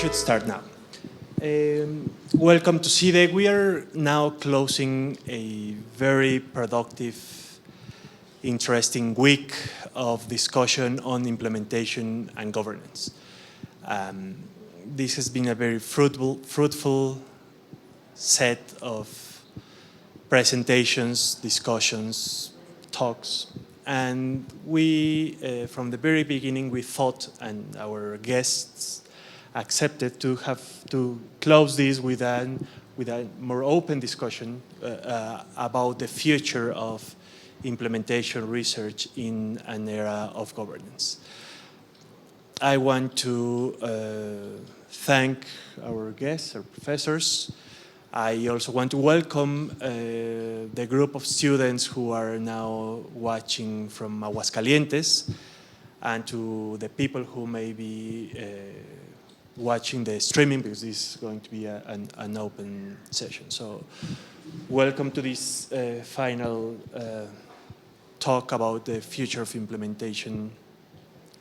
should start now. Welcome to CIDE. We are now closing a very productive, interesting week of discussion on implementation and governance. This has been a very fruitful set of presentations, discussions, talks, and we, from the very beginning, we thought, and our guests accepted, to close this with a more open discussion about the future of implementation research in an era of governance. I want to thank our guests, our professors. I also want to welcome the group of students who are now watching from Aguascalientes, and to the people who may be watching the streaming, because this is going to be an open session. So welcome to this final talk about the future of implementation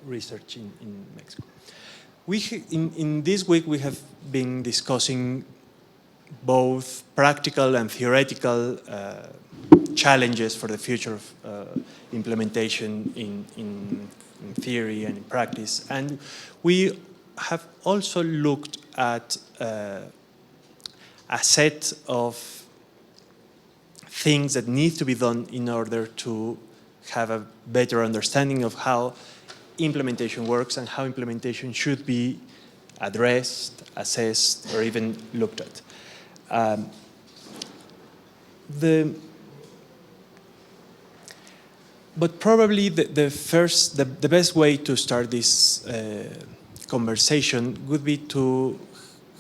research in Mexico. In this week, we have been discussing both practical and theoretical challenges for the future of implementation in theory and in practice. And we have also looked at a set of things that need to be done in order to have a better understanding of how implementation works and how implementation should be addressed, assessed, or even looked at. But probably the best way to start this conversation would be to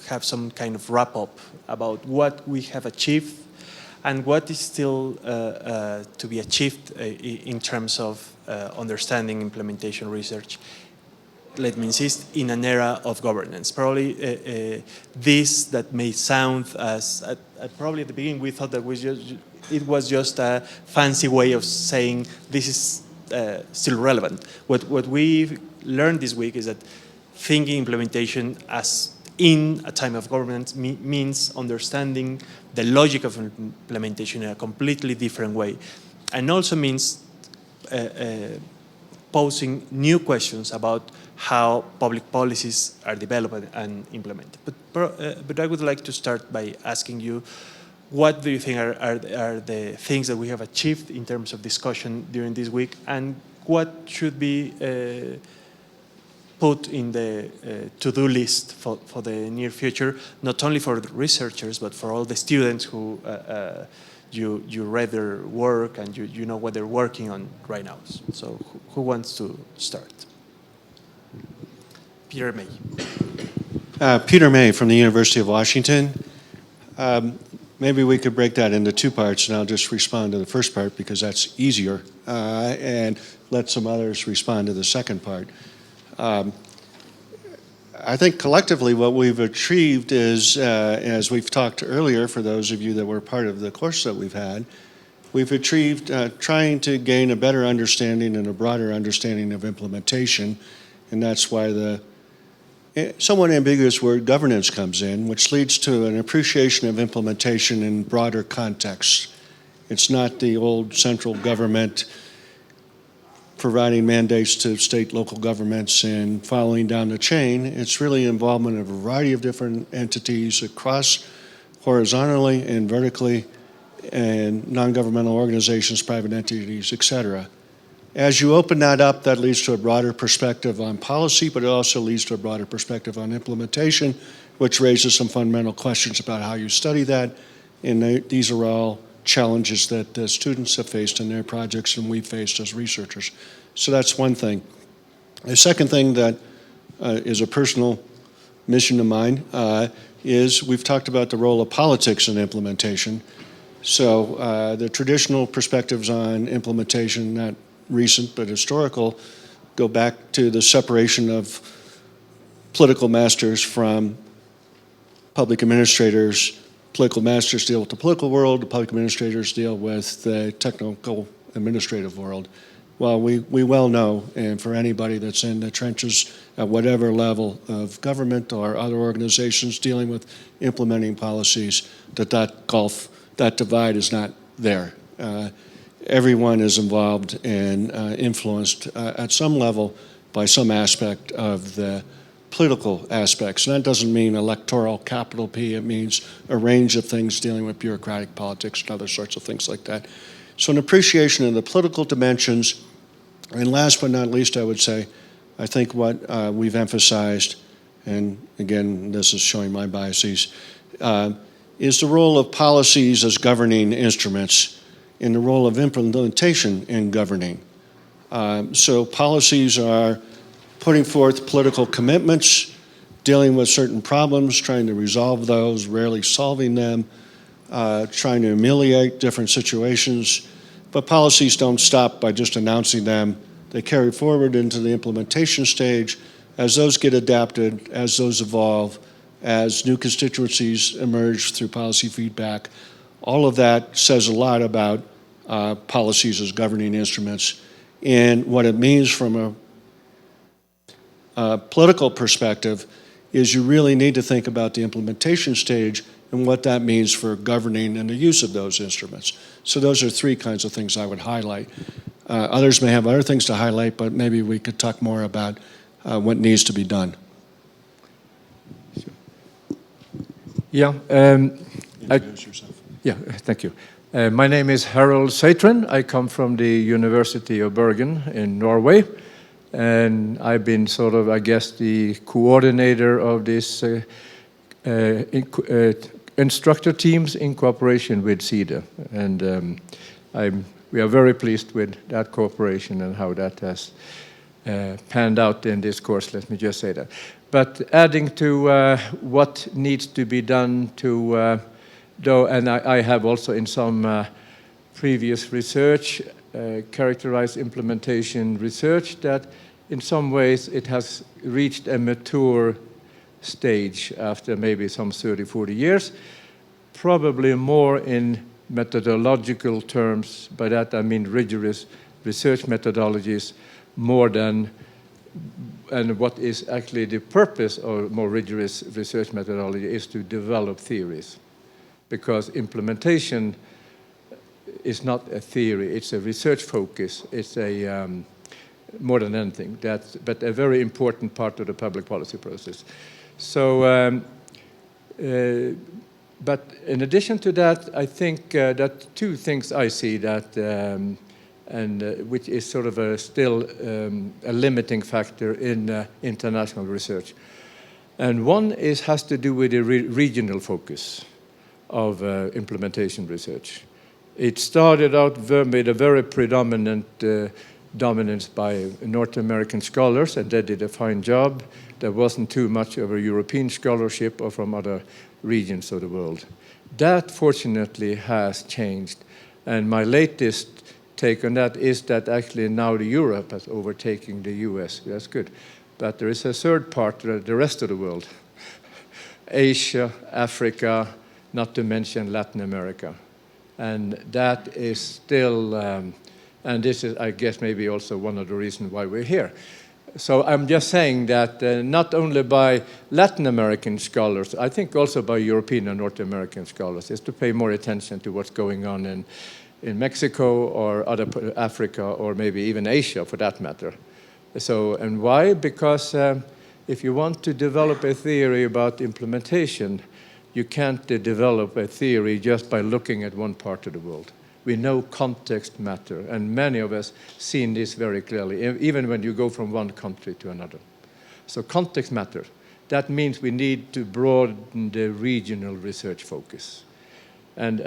have some kind of wrap-up about what we have achieved and what is still to be achieved in terms of understanding implementation research, let me insist, in an era of governance. Probably this that may sound as, probably at the beginning we thought that it was just a fancy way of saying this is still relevant. What we learned this week is that thinking implementation as in a time of governance means understanding the logic of implementation in a completely different way, and also means posing new questions about how public policies are developed and implemented. But I would like to start by asking you, what do you think are the things that we have achieved in terms of discussion during this week, and what should be put in the to-do list for the near future, not only for the researchers, but for all the students who you read their work and you know what they're working on right now. So who wants to start? Peter May. Peter May from the University of Washington. Maybe we could break that into two parts, and I'll just respond to the first part because that's easier, and let some others respond to the second part. I think collectively what we've achieved is, as we've talked earlier, for those of you that were part of the course that we've had, we've achieved trying to gain a better understanding and a broader understanding of implementation, and that's why the somewhat ambiguous word governance comes in, which leads to an appreciation of implementation in broader contexts. It's not the old central government providing mandates to state, local governments and following down the chain. It's really involvement of a variety of different entities across horizontally and vertically, and non-governmental organizations, private entities, et cetera. As you open that up, that leads to a broader perspective on policy, but it also leads to a broader perspective on implementation, which raises some fundamental questions about how you study that. And these are all challenges that the students have faced in their projects and we've faced as researchers. So that's one thing. The second thing that is a personal mission of mine is we've talked about the role of politics in implementation. So the traditional perspectives on implementation, not recent but historical, go back to the separation of political masters from public administrators. Political masters deal with the political world, the public administrators deal with the technical administrative world. well, we well know, and for anybody that's in the trenches at whatever level of government or other organizations dealing with implementing policies, that divide is not there. Everyone is involved and influenced at some level by some aspect of the political aspects. And that doesn't mean electoral, capital P. It means a range of things dealing with bureaucratic politics and other sorts of things like that. So an appreciation of the political dimensions. And last but not least, I would say, I think what we've emphasized, and again, this is showing my biases, is the role of policies as governing instruments and the role of implementation in governing. So policies are putting forth political commitments, dealing with certain problems, trying to resolve those, rarely solving them, trying to ameliorate different situations. But policies don't stop by just announcing them. They carry forward into the implementation stage. As those get adapted, as those evolve, as new constituencies emerge through policy feedback, all of that says a lot about policies as governing instruments and what it means from a political perspective is you really need to think about the implementation stage and what that means for governing and the use of those instruments. So those are three kinds of things I would highlight. Others may have other things to highlight, but maybe we could talk more about what needs to be done. Yeah. Introduce yourself. Yeah, thank you. My name is Harold Seitren. I come from the University of Bergen in Norway. And I've been sort of, I guess, the coordinator of this instructor teams in cooperation with CEDA. And we are very pleased with that cooperation and how that has panned out in this course, let me just say that. But adding to what needs to be done to, and I have also in some previous research characterized implementation research that in some ways it has reached a mature stage after maybe some 30, 40 years, probably more in methodological terms. By that I mean rigorous research methodologies more than, and what is actually the purpose of more rigorous research methodology is to develop theories, because implementation is not a theory, it's a research focus, it's a more than anything, but a very important part of the public policy process. So, but in addition to that, I think that two things I see that, which is sort of still a limiting factor in international research. And one has to do with the regional focus of implementation research. It started out with a very predominant dominance by North American scholars, and they did a fine job. There wasn't too much of a European scholarship or from other regions of the world. That, fortunately, has changed. And my latest take on that is that actually now Europe has overtaken the US. That's good. But there is a third part, the rest of the world. Asia, Africa, not to mention Latin America. And that is still, and this is, I guess, maybe also one of the reasons why we're here. So I'm just saying that not only by Latin American scholars, I think also by European and North American scholars, is to pay more attention to what's going on in Mexico or other Africa or maybe even Asia for that matter. So, and why? Because if you want to develop a theory about implementation, you can't develop a theory just by looking at one part of the world. We know context matter, and many of us seen this very clearly, even when you go from one country to another. So context matters. That means we need to broaden the regional research focus. And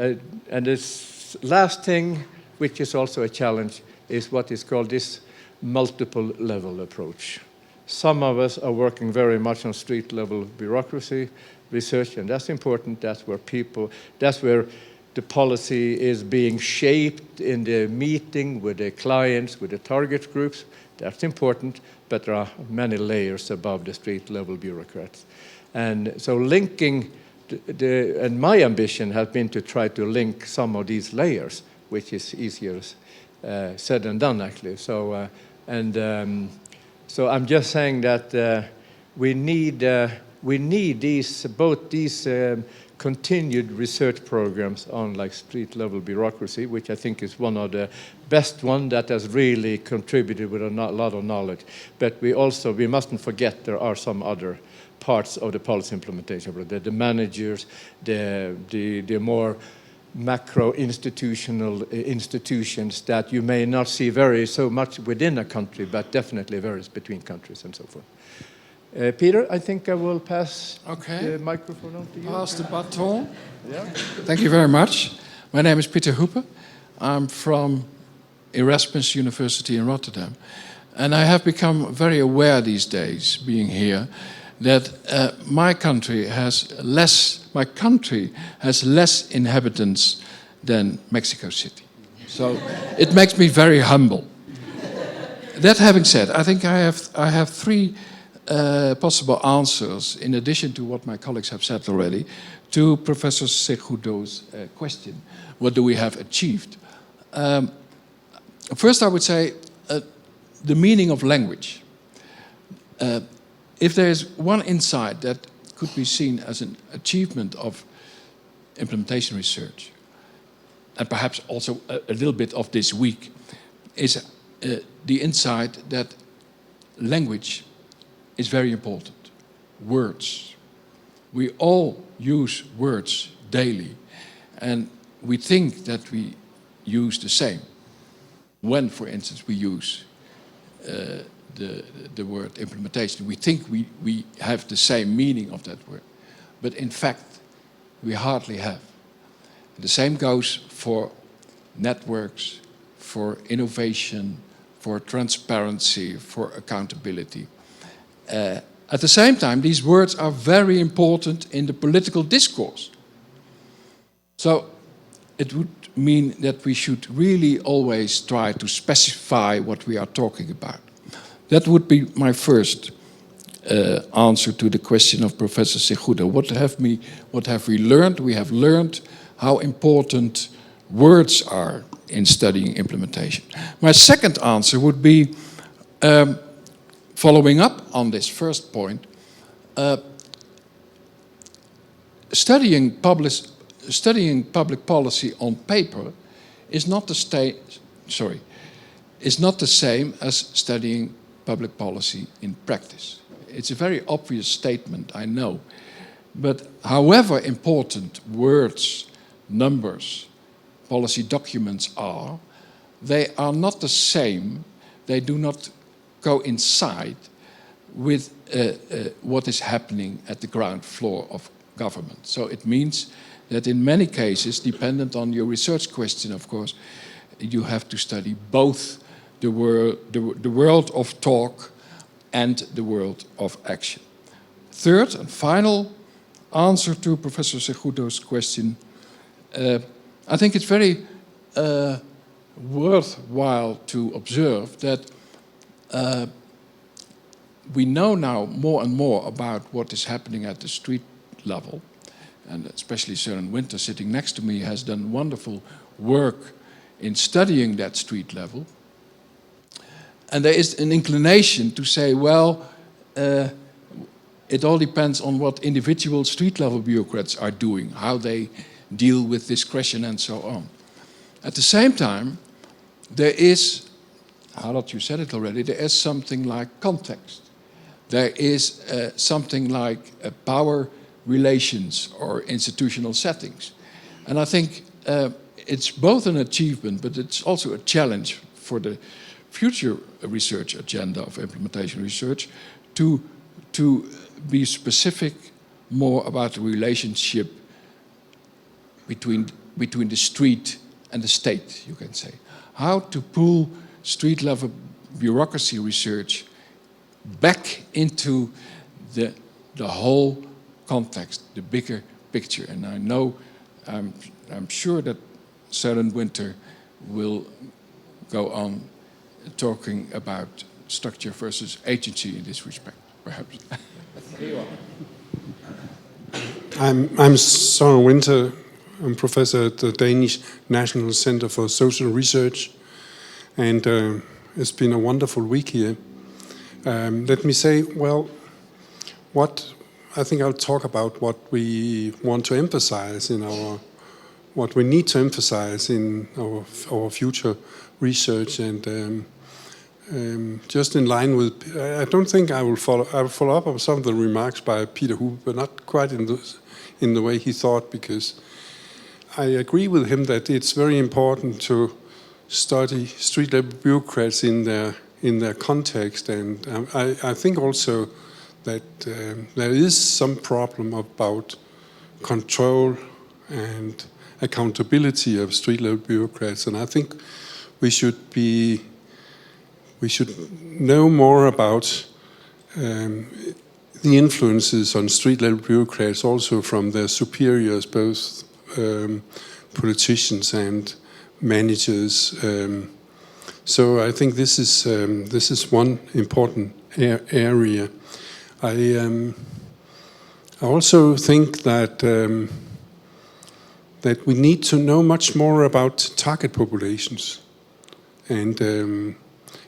this last thing, which is also a challenge, is what is called this multiple level approach. Some of us are working very much on street level bureaucracy research, and that's important. That's where the policy is being shaped in the meeting with the clients, with the target groups. That's important, but there are many layers above the street level bureaucrats. And so linking, and my ambition has been to try to link some of these layers, which is easier said and done, actually. So, so I'm just saying that we need both these continued research programs on like street-level bureaucracy, which I think is one of the best one that has really contributed with a lot of knowledge. But we mustn't forget there are some other parts of the policy implementation, the managers, the more macro institutional institutions that you may not see so much within a country, but definitely varies between countries and so forth. Peter, I think I will pass the microphone on to you. Pass the baton. Yeah. Thank you very much. My name is Peter Hooper. I'm from Erasmus University in Rotterdam. And I have become very aware these days, being here, that my country has less inhabitants than Mexico City. So it makes me very humble. That having said, I think I have three possible answers, in addition to what my colleagues have said already, to Professor Segoudo's question. What do we have achieved? First, I would say the meaning of language. If there is one insight that could be seen as an achievement of implementation research, and perhaps also a little bit of this week, is the insight that language is very important. Words. We all use words daily, and we think that we use the same. When, for instance, we use the word implementation, we think we have the same meaning of that word. But in fact, we hardly have. The same goes for networks, for innovation, for transparency, for accountability. At the same time, these words are very important in the political discourse. So it would mean that we should really always try to specify what we are talking about. That would be my first answer to the question of Professor Segoudo. What have we learned? We have learned how important words are in studying implementation. My second answer would be, following up on this first point, studying public policy on paper is not the same as studying public policy in practice. It's a very obvious statement, I know. But however important words, numbers, policy documents are, they are not the same. They do not coincide with what is happening at the ground floor of government. So it means that in many cases, dependent on your research question, of course, you have to study both the world of talk and the world of action. Third and final answer to Professor Segoudo's question, I think it's very worthwhile to observe that we know now more and more about what is happening at the street level, and especially Søren Winter, sitting next to me, has done wonderful work in studying that street level. And there is an inclination to say, well, it all depends on what individual street-level bureaucrats are doing, how they deal with discretion and so on. At the same time, there is, Harald, you said it already, there is something like context. There is something like power relations or institutional settings. And I think it's both an achievement, but it's also a challenge for the future research agenda of implementation research to be specific more about the relationship between the street and the state, you can say. How to pull street-level bureaucracy research back into the whole context, the bigger picture. And I know, I'm sure that Søren Winter will go on talking about structure versus agency in this respect, perhaps. Here you are. I'm Søren Winter. I'm professor at the Danish National Center for Social Research. and it's been a wonderful week here. Let me say, well, I think I'll talk about what we want to emphasize what we need to emphasize in our future research, and just in line with, I don't think I will follow up on some of the remarks by Peter Huber, but not quite in the way he thought, because I agree with him that it's very important to study street-level bureaucrats in their context, and I think also that there is some problem about control and accountability of street-level bureaucrats, and I think we should know more about the influences on street-level bureaucrats also from their superiors, both politicians and managers. So I think this is one important area. I also think that we need to know much more about target populations, and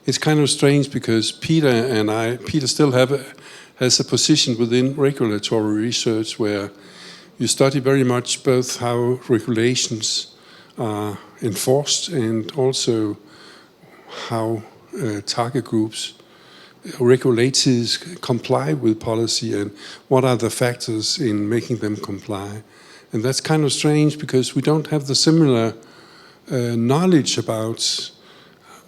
it's kind of strange because Peter still has a position within regulatory research where you study very much both how regulations are enforced and also how target groups, regulators comply with policy, and what are the factors in making them comply. And that's kind of strange because we don't have the similar knowledge about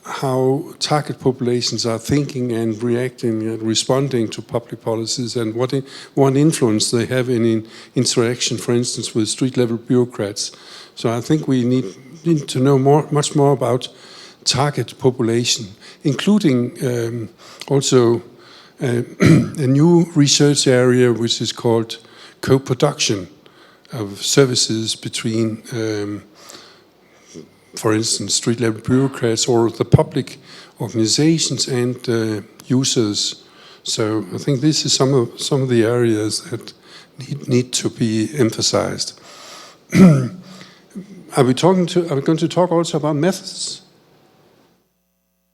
how target populations are thinking and reacting and responding to public policies, and what influence they have in interaction, for instance, with street-level bureaucrats. So I think we need to know much more about target population, including also a new research area which is called co-production of services between for instance, street-level bureaucrats or the public organizations and users. So I think this is some of the areas that need to be emphasized. Are we going to talk also about methods?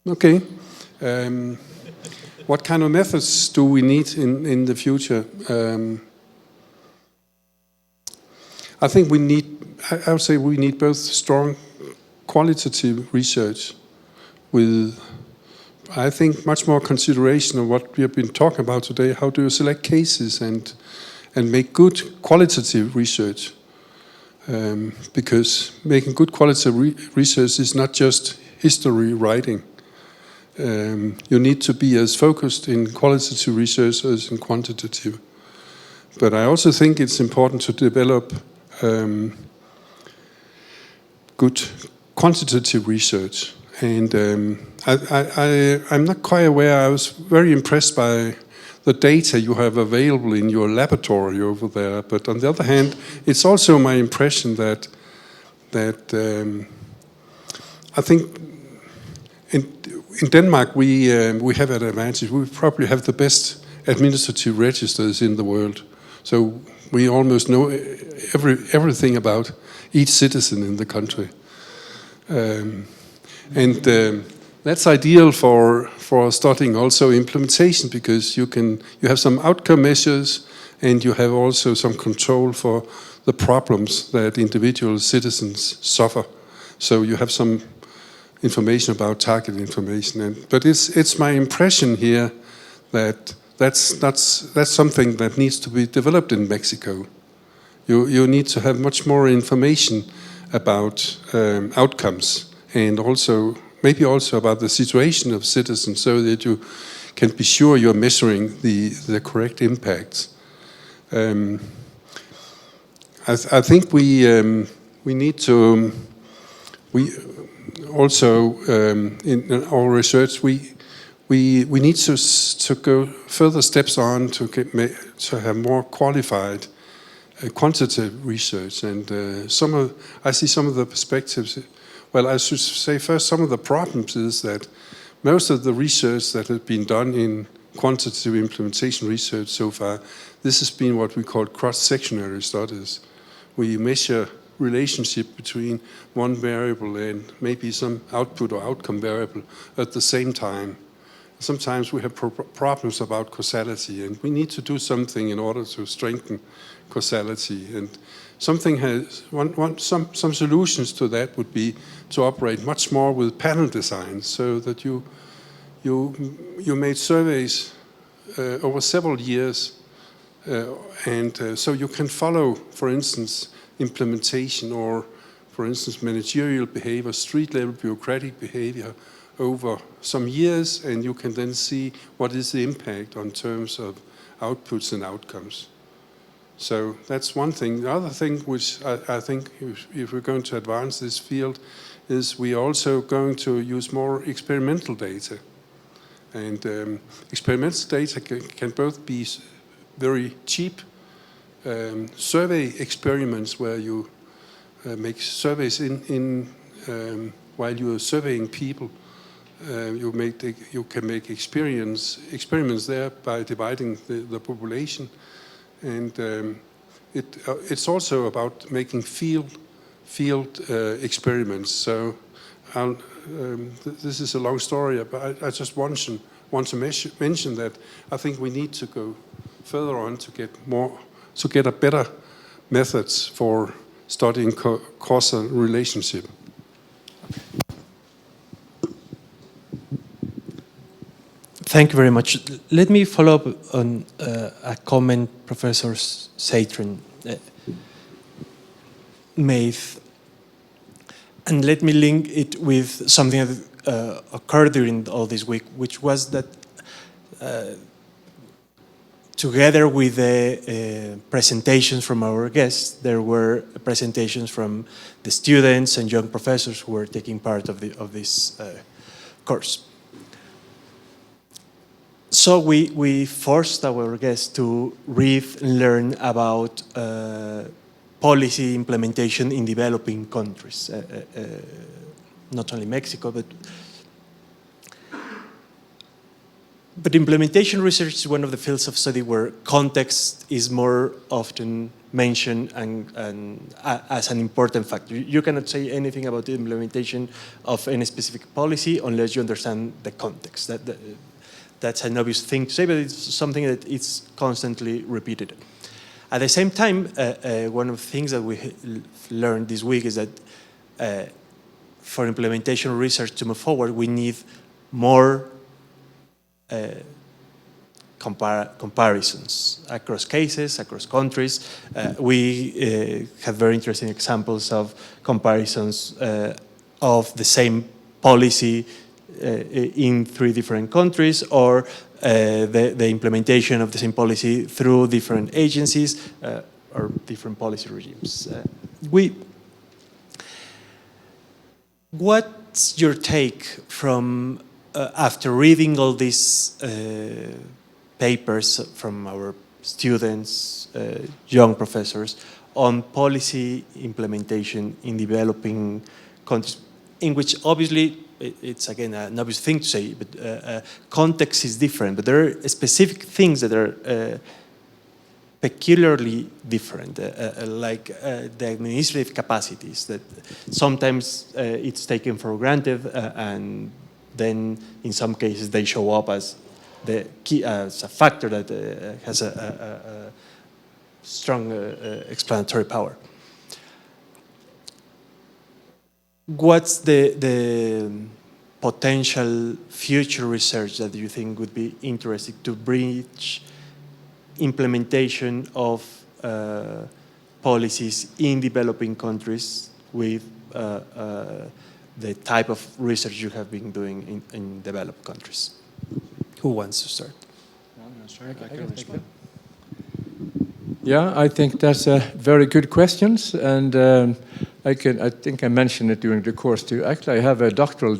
Okay. What kind of methods do we need in the future? I think I would say we need both strong qualitative research with, I think, much more consideration of what we have been talking about today. How do you select cases and make good qualitative research? Because making good qualitative research is not just history writing. You need to be as focused in qualitative research as in quantitative. But I also think it's important to develop good quantitative research, and I'm not quite aware. I was very impressed by the data you have available in your laboratory over there. But on the other hand, it's also my impression that I think in Denmark we have an advantage. We probably have the best administrative registers in the world, so we almost know everything about each citizen in the country. That's ideal for starting also implementation, because you have some outcome measures and you have also some control for the problems that individual citizens suffer. So you have some information about target information. But it's my impression here that that's something that needs to be developed in Mexico. You need to have much more information about outcomes, and also maybe also about the situation of citizens, so that you can be sure you're measuring the correct impacts. I think we need to also in our research we need to go further steps on to have more qualified quantitative research, and I see some of the perspectives. Well, I should say first, some of the problems is that most of the research that has been done in quantitative implementation research so far, this has been what we call cross-sectionary studies. We measure relationship between one variable and maybe some output or outcome variable at the same time. Sometimes we have problems about causality, and we need to do something in order to strengthen causality. And some solutions to that would be to operate much more with panel design, so that you made surveys over several years, so you can follow, for instance, implementation or, for instance, managerial behavior, street-level bureaucratic behavior over some years, and you can then see what is the impact on terms of outputs and outcomes. So that's one thing. The other thing which I think if we're going to advance this field is we are also going to use more experimental data. And experimental data can both be very cheap survey experiments where you make surveys while you are surveying people. You can make experiments there by dividing the population, and it's also about making field experiments. So this is a long story, but I just want to mention that I think we need to go further on to get a better methods for studying causal relationship. Thank you very much. Let me follow up on a comment Professor Satrin made, and let me link it with something that occurred during all this week, which was that together with the presentations from our guests, there were presentations from the students and young professors who were taking part of this course. So we forced our guests to read and learn about policy implementation in developing countries, not only Mexico, but implementation research is one of the fields of study where context is more often mentioned and as an important factor. You cannot say anything about the implementation of any specific policy unless you understand the context. That's an obvious thing to say, but it's something that is constantly repeated. At the same time, one of the things that we learned this week is that for implementation research to move forward, we need more comparisons across cases, across countries. We have very interesting examples of comparisons of the same policy in 3 different countries, or the implementation of the same policy through different agencies or different policy regimes. What's your take from, after reading all these papers from our students, young professors, on policy implementation in developing countries, in which obviously it's again an obvious thing to say, but context is different. But there are specific things that are peculiarly different, like the administrative capacities that sometimes it's taken for granted, and then in some cases they show up as the key, as a factor that has a strong explanatory power. What's the potential future research that you think would be interesting to bridge implementation of policies in developing countries with the type of research you have been doing in developed countries? Who wants to start? I can respond. Yeah, I think that's a very good questions, and I think I mentioned it during the course too. Actually, I have a doctoral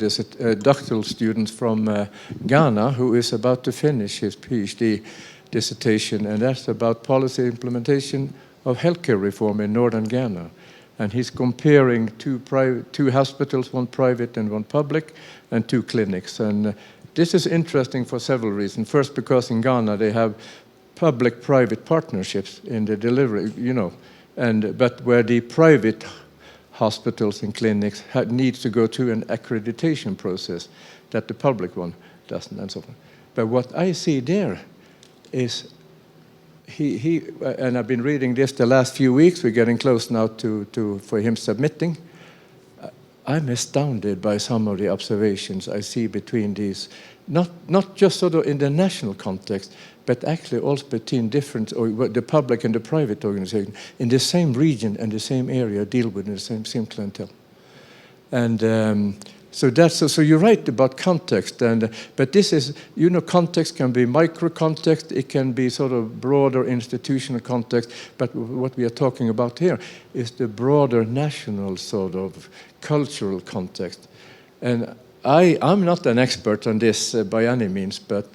student from Ghana who is about to finish his PhD dissertation, and that's about policy implementation of healthcare reform in northern Ghana. And he's comparing two hospitals, one private and one public, and 2 clinics. And this is interesting for several reasons. First, because in Ghana they have public-private partnerships in the delivery, but where the private hospitals and clinics needs to go through an accreditation process that the public one doesn't, and so on. But what I see there is and I've been reading this the last few weeks. We're getting close now for him submitting. I'm astounded by some of the observations I see between these, not just sort of in the national context, but actually also between different, or the public and the private organization in the same region and the same area deal with the same clientele. And so you're right about context, but this is, context can be micro context, it can be sort of broader institutional context, but what we are talking about here is the broader national sort of cultural context. And I'm not an expert on this by any means, but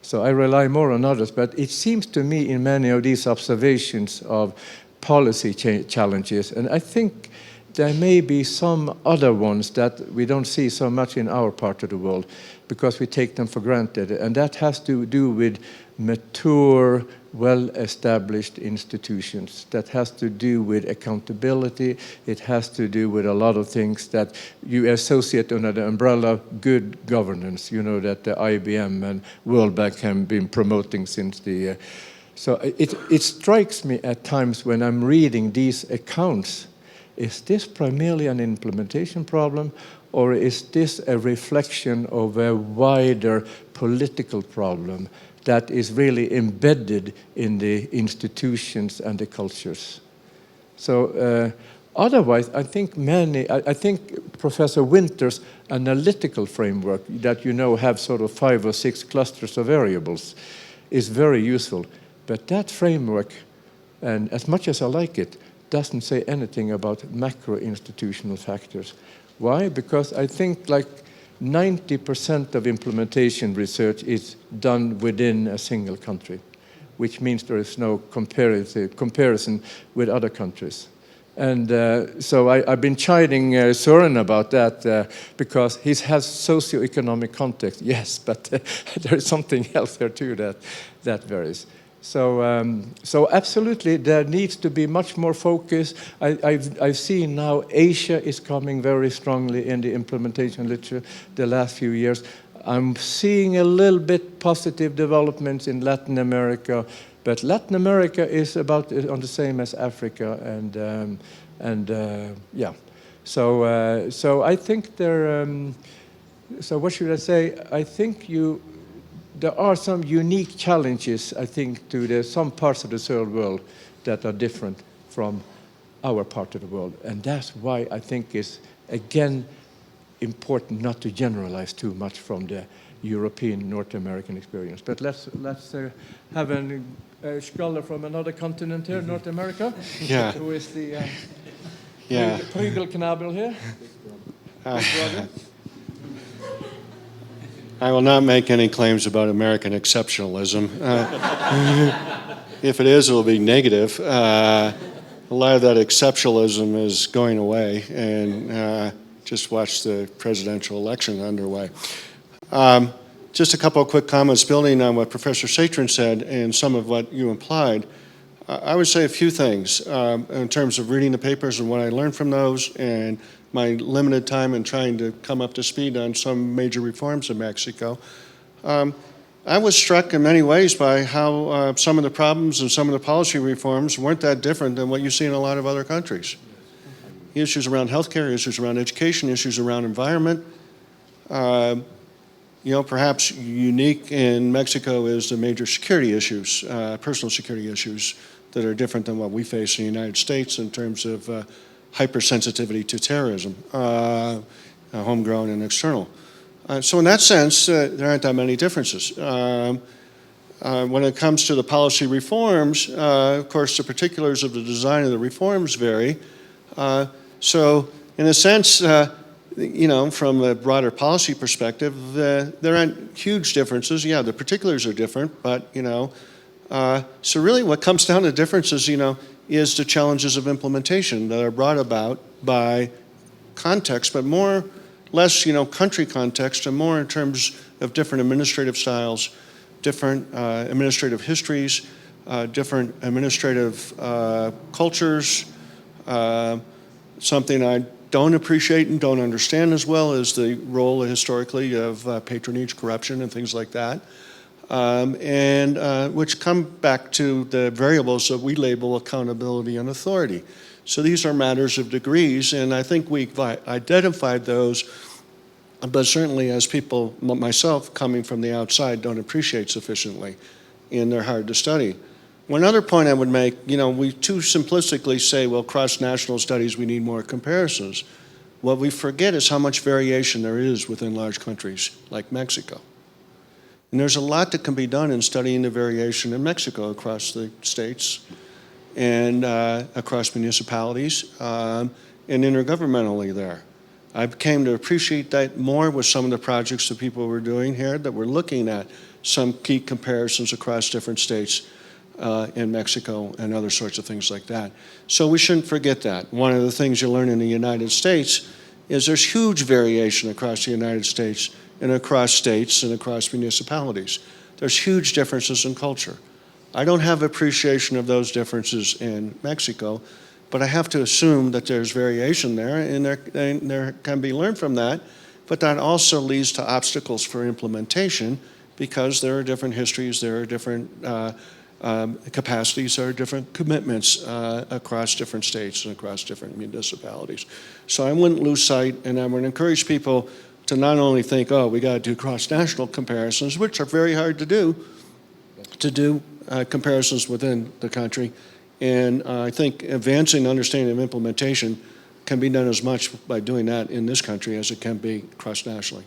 so I rely more on others, but it seems to me in many of these observations of policy challenges, and I think there may be some other ones that we don't see so much in our part of the world because we take them for granted. And that has to do with mature, well-established institutions. That has to do with accountability. It has to do with a lot of things that you associate under the umbrella of good governance, that the IBM and World Bank have been promoting since the... So it strikes me at times when I'm reading these accounts, is this primarily an implementation problem, or is this a reflection of a wider political problem that is really embedded in the institutions and the cultures? So otherwise, I think Professor Winter's analytical framework that have sort of 5 or 6 clusters of variables is very useful. But that framework, and as much as I like it, doesn't say anything about macro-institutional factors. Why? Because I think like 90% of implementation research is done within a single country, which means there is no comparison with other countries. And so I've been chiding Søren about that because he has socioeconomic context, yes, but there is something else there too that varies. So absolutely, there needs to be much more focus. I've seen now Asia is coming very strongly in the implementation literature the last few years. I'm seeing a little bit positive developments in Latin America, but Latin America is about on the same as Africa, and yeah. So I think there. So what should I say? I think there are some unique challenges, I think, to some parts of the third world that are different from our part of the world. And that's why I think it's, again, important not to generalize too much from the European, North American experience. But let's have a scholar from another continent here, North America. Yeah. Who is the Yeah. Prygelknabel here? I will not make any claims about American exceptionalism. If it is, it will be negative. A lot of that exceptionalism is going away, and just watch the presidential election underway. Just a couple of quick comments building on what Professor Satrin said and some of what you implied. I would say a few things in terms of reading the papers and what I learned from those, and my limited time in trying to come up to speed on some major reforms in Mexico. I was struck in many ways by how some of the problems and some of the policy reforms weren't that different than what you see in a lot of other countries. Issues around healthcare, issues around education, issues around environment. Perhaps unique in Mexico is the major security issues, personal security issues that are different than what we face in the United States in terms of hypersensitivity to terrorism, homegrown and external. So in that sense, there aren't that many differences. When it comes to the policy reforms, of course, the particulars of the design of the reforms vary. So in a sense, from a broader policy perspective, there aren't huge differences. Yeah, the particulars are different, but, so really what comes down to differences, is the challenges of implementation that are brought about by context, but more, less, country context, and more in terms of different administrative styles, different administrative histories, different administrative cultures, Something I don't appreciate and don't understand as well is the role historically of patronage, corruption, and things like that, which come back to the variables that we label accountability and authority. So these are matters of degrees, and I think we've identified those, but certainly as people, myself coming from the outside, don't appreciate sufficiently, and they're hard to study. One other point I would make, we too simplistically say, well, cross-national studies, we need more comparisons. What we forget is how much variation there is within large countries like Mexico. And there's a lot that can be done in studying the variation in Mexico across the states and across municipalities and intergovernmentally there. I came to appreciate that more with some of the projects that people were doing here, that were looking at some key comparisons across different states in Mexico and other sorts of things like that. So we shouldn't forget that. One of the things you learn in the United States is there's huge variation across the United States and across states and across municipalities. There's huge differences in culture. I don't have appreciation of those differences in Mexico, but I have to assume that there's variation there, and there can be learned from that, but that also leads to obstacles for implementation because there are different histories, there are different capacities, there are different commitments across different states and across different municipalities. So I wouldn't lose sight, and I would encourage people to not only think, oh, we got to do cross-national comparisons, which are very hard to do comparisons within the country. And I think advancing understanding of implementation can be done as much by doing that in this country as it can be cross-nationally.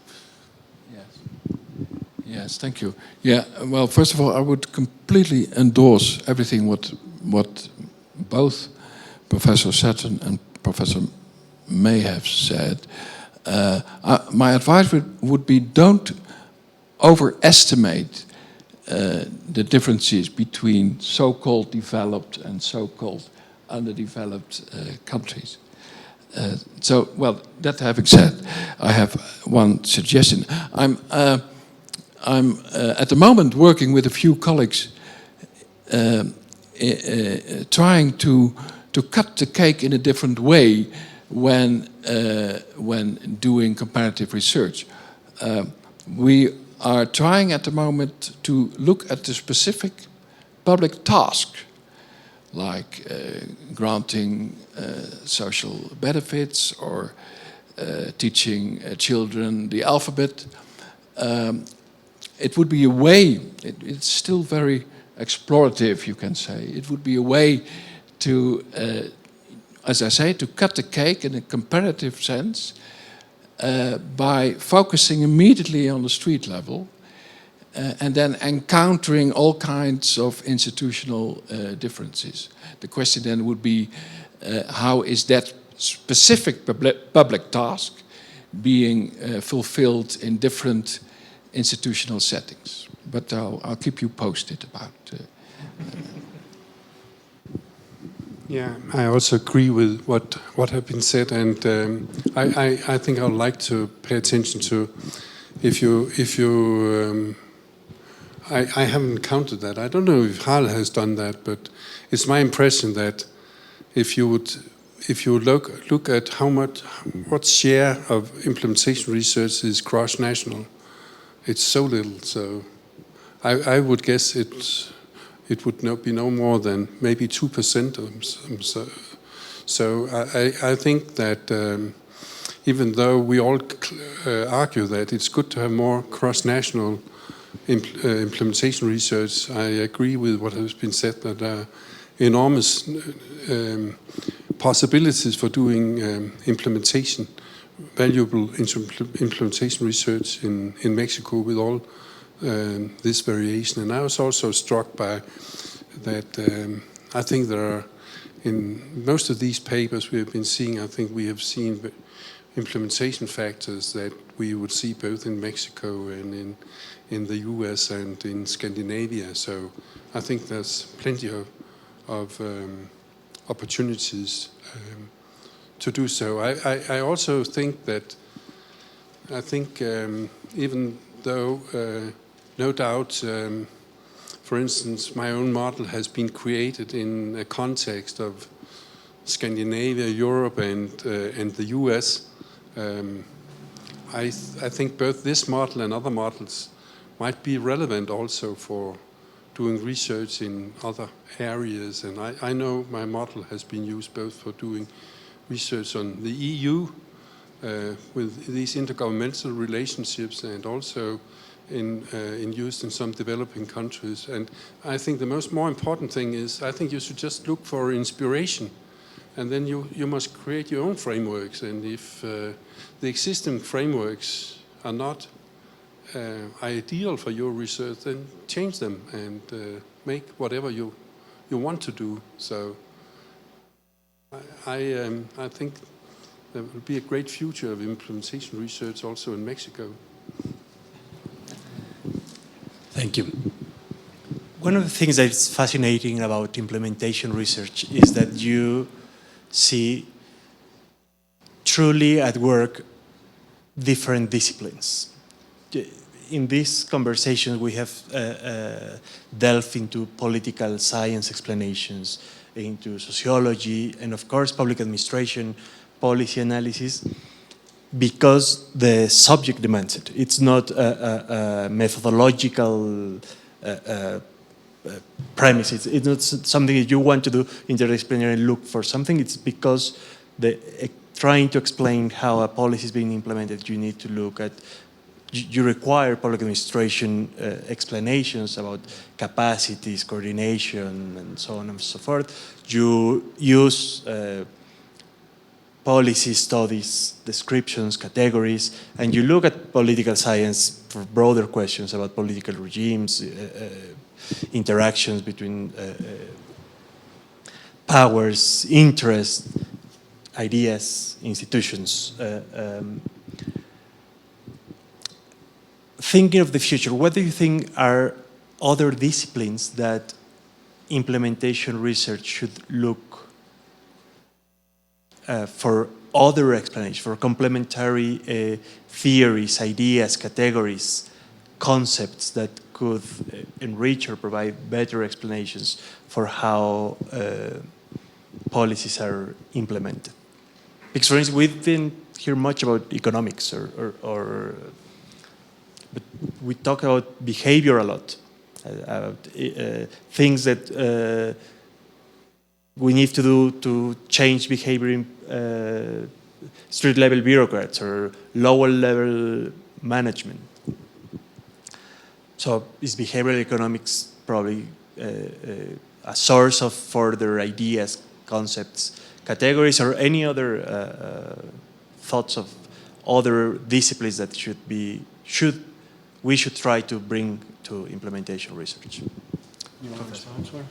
Yes, thank you. Yeah, well, first of all, I would completely endorse everything what both Professor Sutton and Professor May have said. My advice would be don't overestimate the differences between so-called developed and so-called underdeveloped countries. So, well, that having said, I have one suggestion. I'm at the moment working with a few colleagues trying to cut the cake in a different way when doing comparative research. We are trying at the moment to look at the specific public task, like granting social benefits or teaching children the alphabet. It would be a way, it's still very explorative, you can say. It would be a way to, as I say, to cut the cake in a comparative sense by focusing immediately on the street level and then encountering all kinds of institutional differences. The question then would be, how is that specific public task being fulfilled in different institutional settings? But I'll keep you posted about. Yeah, I also agree with what have been said, and I think I would like to pay attention to if you. I haven't counted that. I don't know if Harald has done that, but it's my impression that if you look at what share of implementation research is cross-national, it's so little. So I would guess it would not be no more than maybe 2%. So I think that even though we all argue that it's good to have more cross-national implementation research, I agree with what has been said, that there are enormous possibilities for doing valuable implementation research in Mexico with all this variation. And I was also struck by that I think there are, in most of these papers we have been seeing, I think we have seen implementation factors that we would see both in Mexico and in the US and in Scandinavia. So I think there's plenty of opportunities to do so. I also think that, even though no doubt, for instance, my own model has been created in a context of Scandinavia, Europe, and the US. I think both this model and other models might be relevant also for doing research in other areas. And I know my model has been used both for doing research on the EU with these intergovernmental relationships, and also in used in some developing countries. And I think the more important thing is, I think you should just look for inspiration, and then you must create your own frameworks. And if the existing frameworks are not ideal for your research, then change them and make whatever you want to do. So I think there will be a great future of implementation research also in Mexico. Thank you. One of the things that's fascinating about implementation research is that you see truly at work different disciplines. In these conversations, we have delved into political science explanations, into sociology, and of course, public administration, policy analysis, because the subject demands it. It's not a methodological premise. It's not something that you want to do interdisciplinary and look for something. It's because trying to explain how a policy is being implemented, you need to look at, you require public administration explanations about capacities, coordination, and so on and so forth. You use policy studies, descriptions, categories, and you look at political science for broader questions about political regimes, interactions between powers, interests, ideas, institutions. Thinking of the future, what do you think are other disciplines that implementation research should look for other explanations, for complementary theories, ideas, categories, concepts that could enrich or provide better explanations for how policies are implemented? Because, for instance, we didn't hear much about economics, but we talk about behavior a lot, about things that we need to do to change behavior in street-level bureaucrats or lower-level management. So is behavioral economics probably a source of further ideas, concepts, categories, or any other thoughts of other disciplines that we should try to bring to implementation research? You want to answer?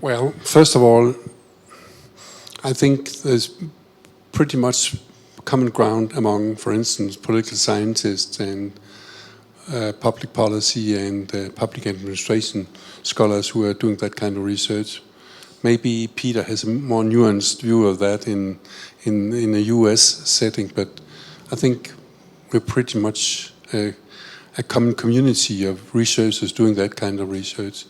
Well, first of all, I think there's pretty much common ground among, for instance, political scientists and public policy and public administration scholars who are doing that kind of research. Maybe Peter has a more nuanced view of that in a US setting, but I think we're pretty much a common community of researchers doing that kind of research.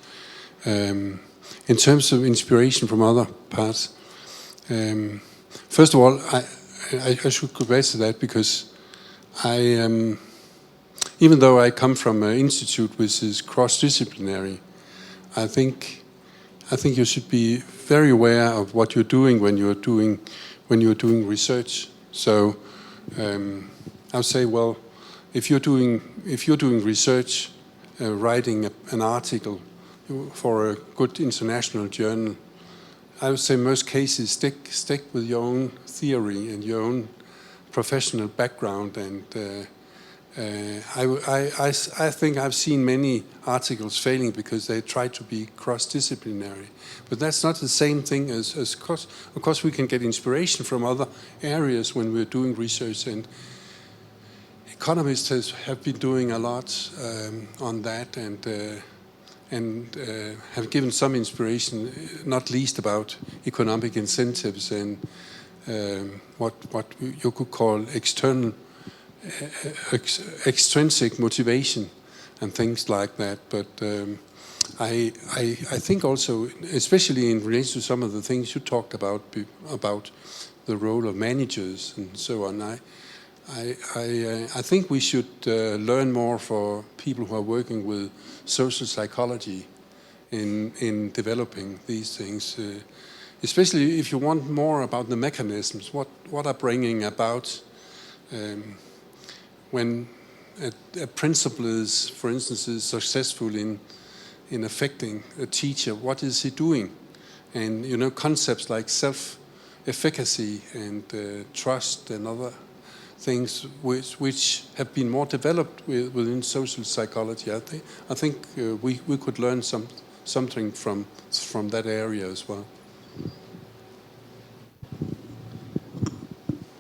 In terms of inspiration from other parts, first of all, I should go back to that because even though I come from an institute which is cross-disciplinary, I think you should be very aware of what you're doing when you're doing research. So I would say, well, if you're doing research, writing an article for a good international journal, I would say in most cases stick with your own theory and your own professional background. And I think I've seen many articles failing because they try to be cross-disciplinary. But that's not the same thing as of course we can get inspiration from other areas when we're doing research, and economists have been doing a lot on that, and have given some inspiration, not least about economic incentives and what you could call extrinsic motivation and things like that. But I think also, especially in relation to some of the things you talked about the role of managers and so on, I think we should learn more for people who are working with social psychology in developing these things, especially if you want more about the mechanisms, what are bringing about when a principal is, for instance, is successful in affecting a teacher, what is he doing? And you know, concepts like self-efficacy and trust and other things which have been more developed within social psychology. I think we could learn something from that area as well.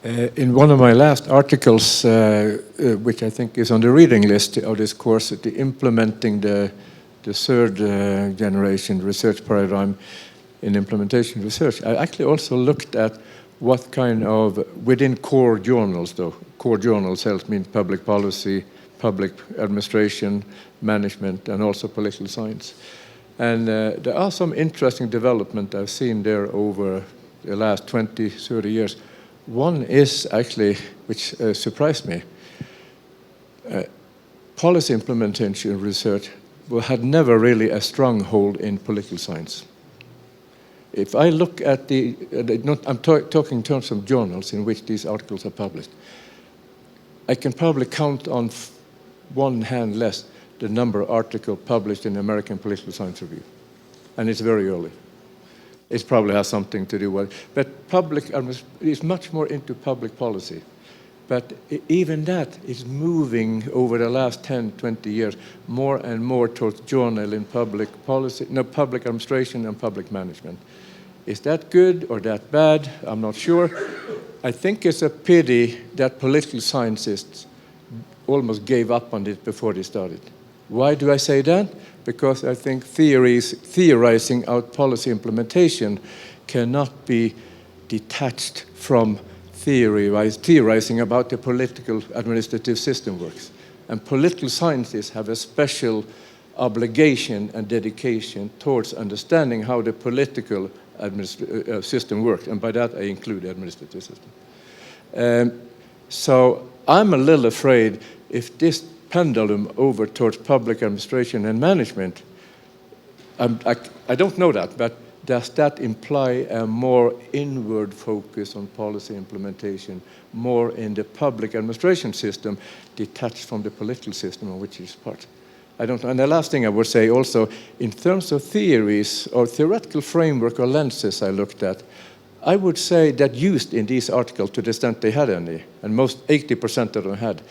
In one of my last articles, which I think is on the reading list of this course, implementing the third generation research paradigm in implementation research, I actually also looked at what kind of, within core journals though, core journals means public policy, public administration, management, and also political science. And there are some interesting development I've seen there over the last 20, 30 years. One is actually, which surprised me, policy implementation research had never really a stronghold in political science. If I look at I'm talking in terms of journals in which these articles are published, I can probably count on one hand less the number of articles published in the American Political Science Review. And it's very early. It probably has something to do with it. But public is much more into public policy. But even that is moving over the last 10, 20 years more and more towards journal in public policy, no, public administration and public management. Is that good or that bad? I'm not sure. I think it's a pity that political scientists almost gave up on it before they started. Why do I say that? Because I think theorizing out policy implementation cannot be detached from theorizing about the political administrative system works. And political scientists have a special obligation and dedication towards understanding how the political system works. And by that I include the administrative system. So I'm a little afraid if this pendulum over towards public administration and management, I don't know that, but does that imply a more inward focus on policy implementation, more in the public administration system, detached from the political system on which it's part? I don't know. And the last thing I would say also, in terms of theories or theoretical framework or lenses I looked at, I would say that used in these articles to the extent they had any, and most 80% of them had,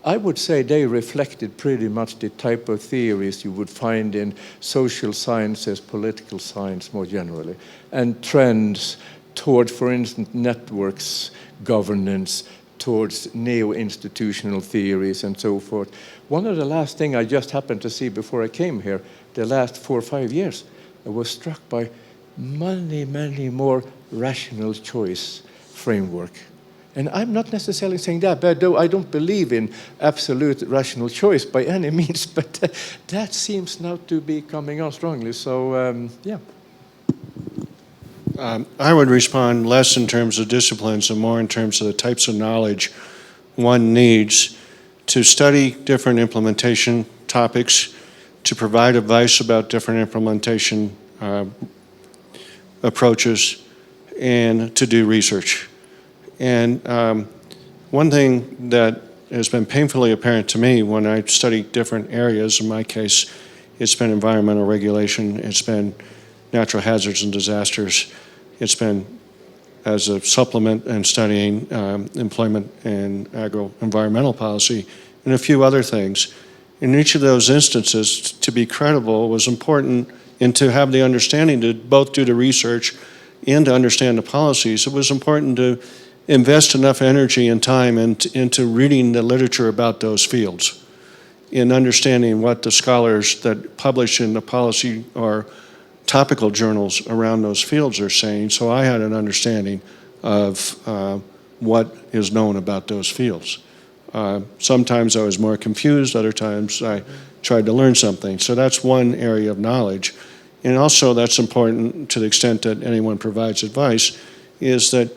I would say they reflected pretty much the type of theories you would find in social sciences, political science more generally, and trends towards, for instance, networks, governance, towards neo-institutional theories and so forth. One of the last things I just happened to see before I came here, the last 4 or 5 years, I was struck by many, many more rational choice framework. And I'm not necessarily saying that, but though I don't believe in absolute rational choice by any means, but that seems now to be coming on strongly. So, yeah. I would respond less in terms of disciplines and more in terms of the types of knowledge one needs to study different implementation topics, to provide advice about different implementation approaches, and to do research. And one thing that has been painfully apparent to me when I study different areas, in my case, it's been environmental regulation, it's been natural hazards and disasters, it's been as a supplement and studying employment and agro-environmental policy, and a few other things. In each of those instances, to be credible was important, and to have the understanding to both do the research and to understand the policies, it was important to invest enough energy and time into reading the literature about those fields, in understanding what the scholars that publish in the policy or topical journals around those fields are saying, so I had an understanding of what is known about those fields. Sometimes I was more confused, other times I tried to learn something. So that's one area of knowledge. And also that's important to the extent that anyone provides advice, is that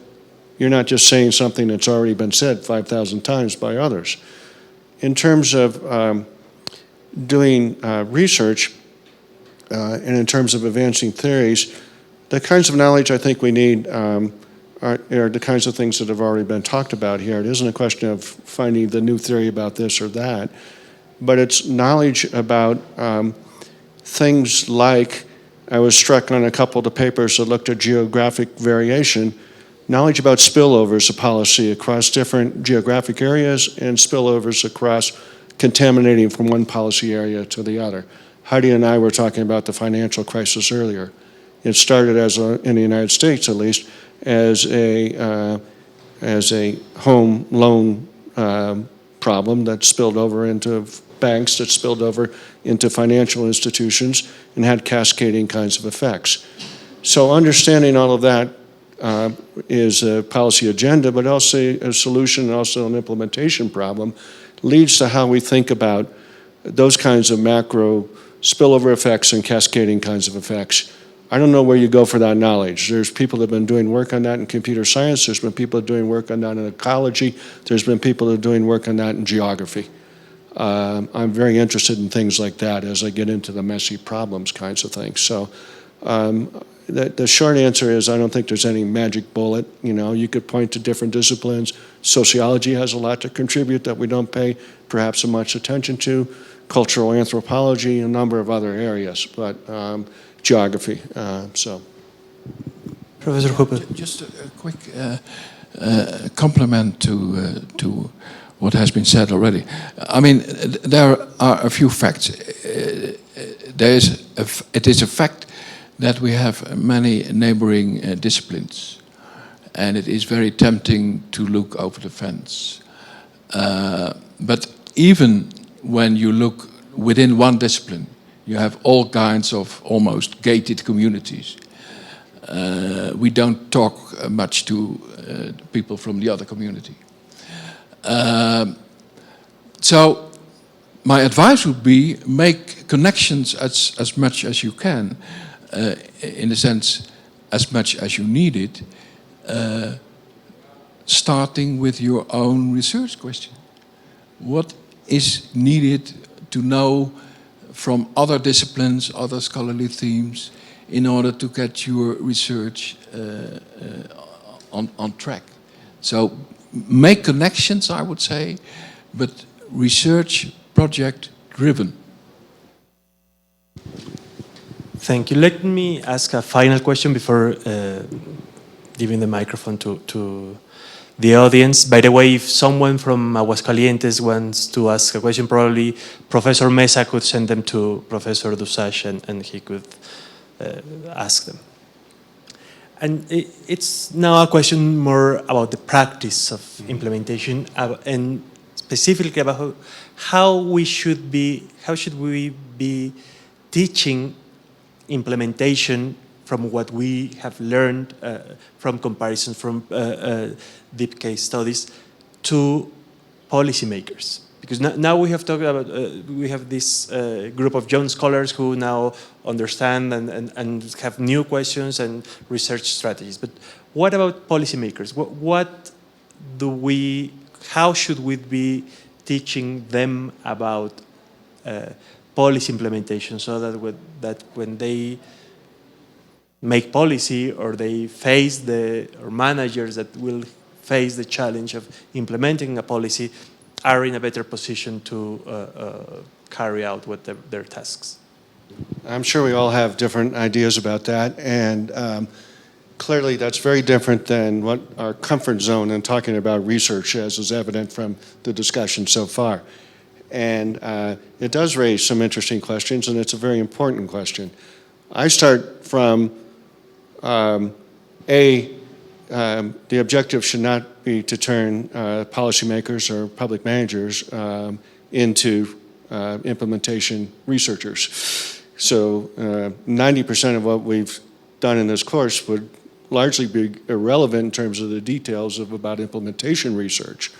you're not just saying something that's already been said 5,000 times by others. In terms of doing research and in terms of advancing theories, the kinds of knowledge I think we need are the kinds of things that have already been talked about here. It isn't a question of finding the new theory about this or that, but it's knowledge about things like, I was struck on a couple of the papers that looked at geographic variation, knowledge about spillovers of policy across different geographic areas and spillovers across contaminating from one policy area to the other. Heidi and I were talking about the financial crisis earlier. It started in the United States, at least, as a home loan problem that spilled over into banks, that spilled over into financial institutions, and had cascading kinds of effects. So understanding all of that is a policy agenda, but also a solution and also an implementation problem, leads to how we think about those kinds of macro spillover effects and cascading kinds of effects. I don't know where you go for that knowledge. There's people that have been doing work on that in computer science. There's been people doing work on that in ecology. There's been people that are doing work on that in geography. I'm very interested in things like that as I get into the messy problems kinds of things. So the short answer is I don't think there's any magic bullet. You know, you could point to different disciplines. Sociology has a lot to contribute that we don't pay perhaps so much attention to. Cultural anthropology, a number of other areas, but geography. So, Professor Hooper. Just a quick compliment to what has been said already. I mean, there are a few facts. It is a fact that we have many neighboring disciplines, and it is very tempting to look over the fence. But even when you look within one discipline, you have all kinds of almost gated communities. We don't talk much to people from the other community. So my advice would be make connections as much as you can, in a sense, as much as you need it, starting with your own research question. What is needed to know from other disciplines, other scholarly themes, in order to get your research on track? So make connections, I would say, but research project driven. Thank you. Let me ask a final question before giving the microphone to the audience. By the way, if someone from Aguascalientes wants to ask a question, probably Professor Mesa could send them to Professor Dussache and he could ask them. And it's now a question more about the practice of implementation and specifically about how should we be teaching implementation from what we have learned from comparisons, from deep case studies, to policymakers. Because now we have talked about, we have this group of young scholars who now understand and have new questions and research strategies. But what about policymakers? How should we be teaching them about policy implementation so that when they make policy or they face or managers that will face the challenge of implementing a policy are in a better position to carry out their tasks? I'm sure we all have different ideas about that, and clearly that's very different than what our comfort zone in talking about research is evident from the discussion so far. And it does raise some interesting questions, and it's a very important question. I start from the objective should not be to turn policymakers or public managers into implementation researchers. So 90% of what we've done in this course would largely be irrelevant in terms of the details about implementation research.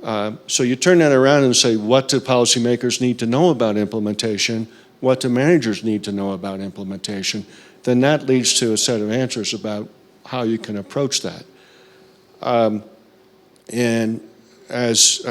So you turn that around and say, what do policymakers need to know about implementation? What do managers need to know about implementation? Then that leads to a set of answers about how you can approach that. And as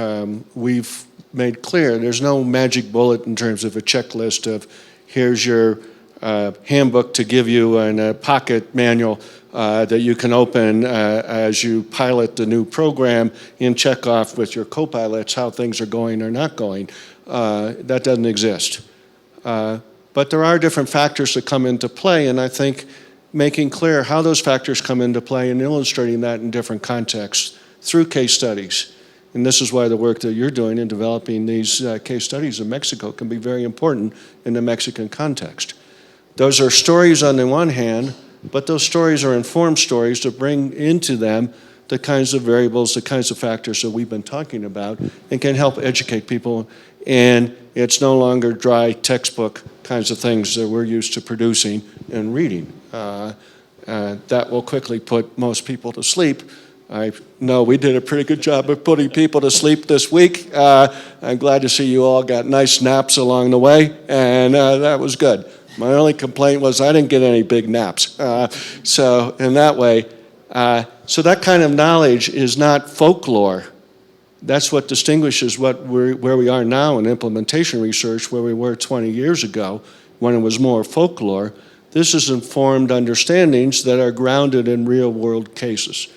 we've made clear, there's no magic bullet in terms of a checklist of here's your handbook to give you and a pocket manual that you can open as you pilot the new program and check off with your co-pilots how things are going or not going. That doesn't exist. But there are different factors that come into play, and I think making clear how those factors come into play and illustrating that in different contexts through case studies. And this is why the work that you're doing in developing these case studies in Mexico can be very important in the Mexican context. Those are stories on the one hand, but those stories are informed stories to bring into them the kinds of variables, the kinds of factors that we've been talking about, and can help educate people. And it's no longer dry textbook kinds of things that we're used to producing and reading. That will quickly put most people to sleep. I know we did a pretty good job of putting people to sleep this week. I'm glad to see you all got nice naps along the way, and that was good. My only complaint was I didn't get any big naps. So in that way, so that kind of knowledge is not folklore. That's what distinguishes where we are now in implementation research, where we were 20 years ago when it was more folklore. This is informed understandings that are grounded in real world cases.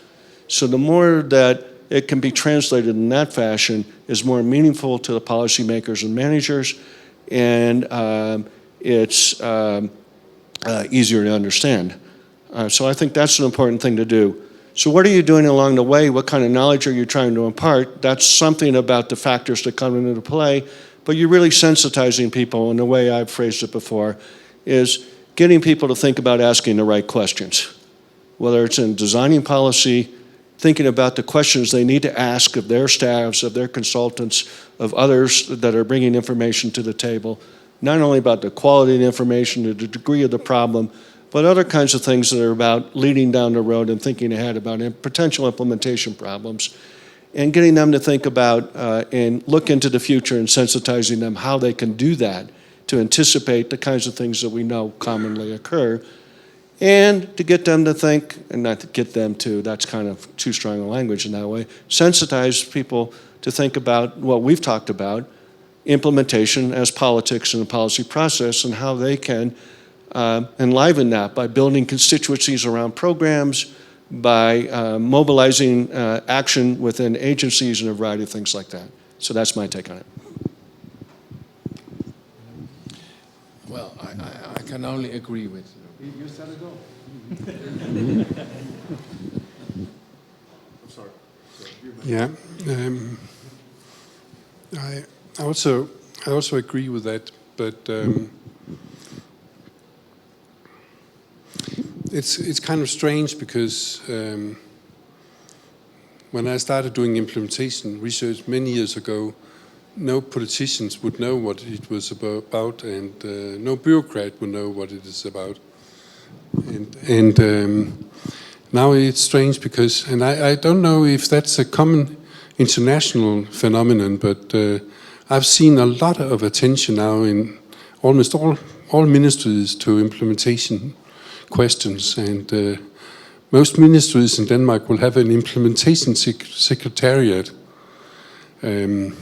So the more that it can be translated in that fashion is more meaningful to the policymakers and managers, and it's easier to understand. So I think that's an important thing to do. So what are you doing along the way? What kind of knowledge are you trying to impart? That's something about the factors that come into play, but you're really sensitizing people, and the way I've phrased it before is getting people to think about asking the right questions. Whether it's in designing policy, thinking about the questions they need to ask of their staffs, of their consultants, of others that are bringing information to the table, not only about the quality of the information, the degree of the problem, but other kinds of things that are about leading down the road and thinking ahead about potential implementation problems, and getting them to think about and look into the future and sensitizing them how they can do that to anticipate the kinds of things that we know commonly occur, and to get them to think, and not to get them to, that's kind of too strong a language in that way, sensitize people to think about what we've talked about, implementation as politics in the policy process, and how they can enliven that by building constituencies around programs, by mobilizing action within agencies and a variety of things like that. So that's my take on it. Well, I can only agree with you. You said it all. Sorry. Yeah. I also agree with that, but it's kind of strange because when I started doing implementation research many years ago, no politicians would know what it was about, and no bureaucrat would know what it is about. And now it's strange because, and I don't know if that's a common international phenomenon, but I've seen a lot of attention now in almost all ministries to implementation questions, and most ministries in Denmark will have an implementation secretariat. And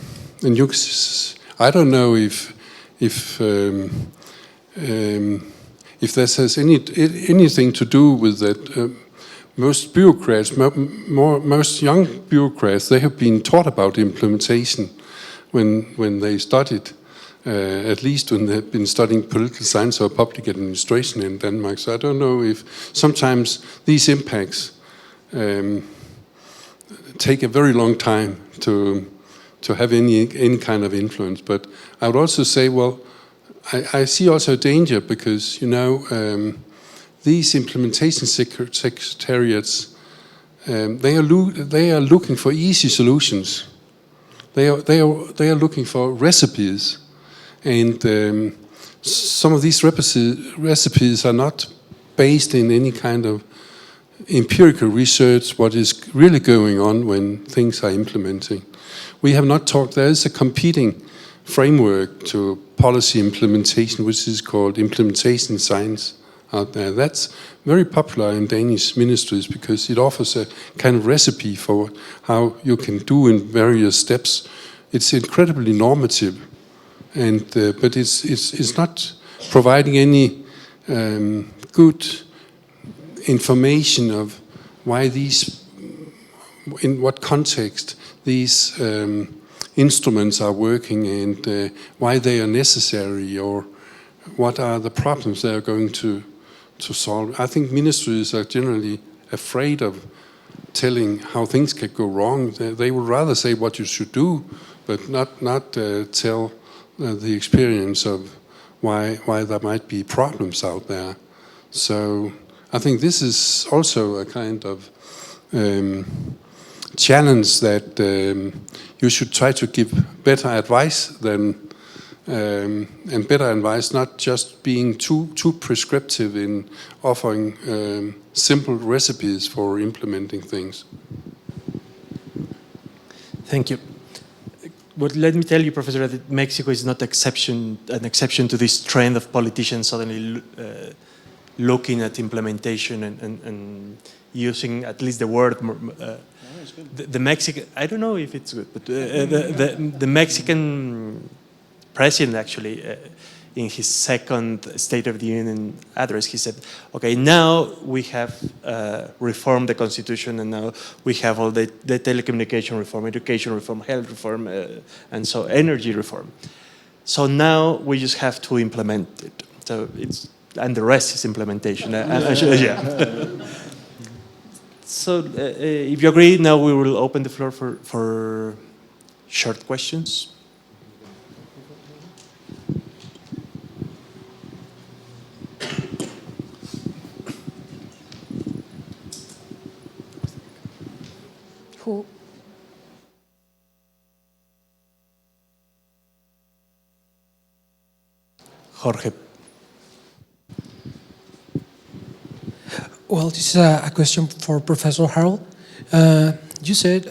I don't know if this has anything to do with that. Most bureaucrats, most young bureaucrats, they have been taught about implementation when they studied, at least when they've been studying political science or public administration in Denmark. So I don't know if sometimes these impacts take a very long time to have any kind of influence. But I would also say, well, I see also a danger because, you know, these implementation secretariats, they are looking for easy solutions. They are looking for recipes, and some of these recipes are not based in any kind of empirical research, what is really going on when things are implementing. We have not talked, there is a competing framework to policy implementation, which is called implementation science out there. That's very popular in Danish ministries because it offers a kind of recipe for how you can do in various steps. It's incredibly normative, and but it's not providing any good information of why these, in what context these instruments are working, and why they are necessary, or what are the problems they are going to solve. I think ministries are generally afraid of telling how things can go wrong. They would rather say what you should do, but not tell the experience of why there might be problems out there. So I think this is also a kind of challenge that you should try to give better advice than and better advice, not just being too prescriptive in offering simple recipes for implementing things. Thank you. But let me tell you, Professor, that Mexico is not an exception to this trend of politicians suddenly looking at implementation and using at least the word. The Mexican, I don't know if it's good, but the Mexican president actually, in his second State of the Union address, he said, okay, now we have reformed the Constitution, and now we have all the telecommunication reform, education reform, health reform, and so energy reform. So now we just have to implement it. So it's, and the rest is implementation. Yeah. So if you agree, now we will open the floor for short questions. Who? Jorge. Well, this is a question for Professor Harold. You said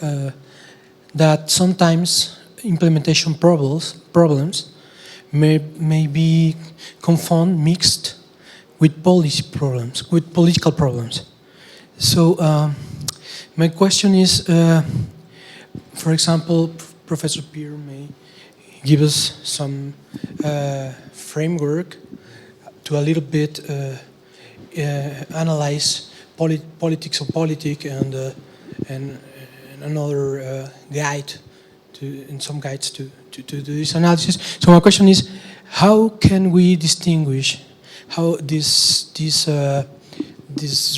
that sometimes implementation problems may be mixed with policy problems, with political problems. So my question is, for example, Professor Peter may give us some framework to a little bit analyze politics of politics and another guide and some guides to do this analysis. So my question is, how can we distinguish how these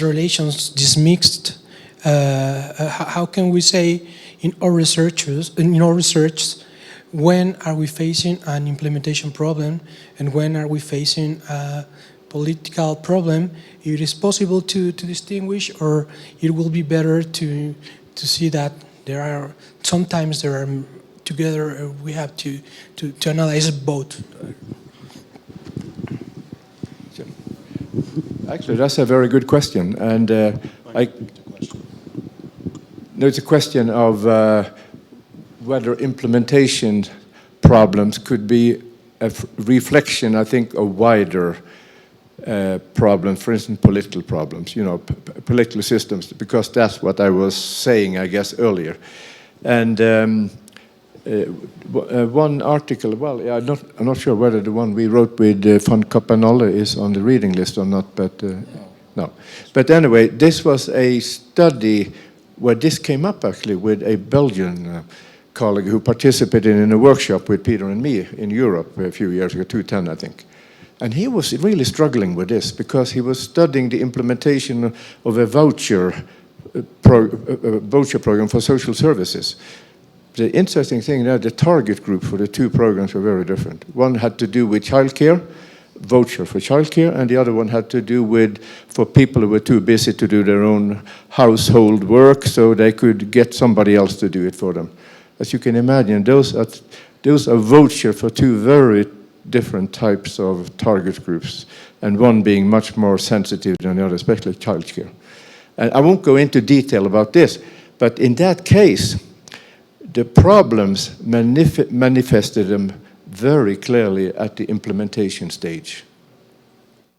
relations, these mixed, how can we say in our research, when are we facing an implementation problem and when are we facing a political problem? It is possible to distinguish, or it will be better to see that sometimes there are together, we have to analyze both. Actually, that's a very good question, and it's a question of whether implementation problems could be a reflection, I think, of wider problems, for instance, political problems, political systems, because that's what I was saying, I guess, earlier. And one article, well, yeah, I'm not sure whether the one we wrote with von Kopanolle is on the reading list or not, but no. But anyway, this was a study where this came up actually with a Belgian colleague who participated in a workshop with Peter and me in Europe a few years ago, 2010, I think. And he was really struggling with this because he was studying the implementation of a voucher program for social services. The interesting thing there, the target group for the two programs were very different. One had to do with childcare, voucher for childcare, and the other one had to do with for people who were too busy to do their own household work, so they could get somebody else to do it for them. As you can imagine, those are voucher for two very different types of target groups, and one being much more sensitive than the other, especially childcare. And I won't go into detail about this, but in that case, the problems manifested them very clearly at the implementation stage.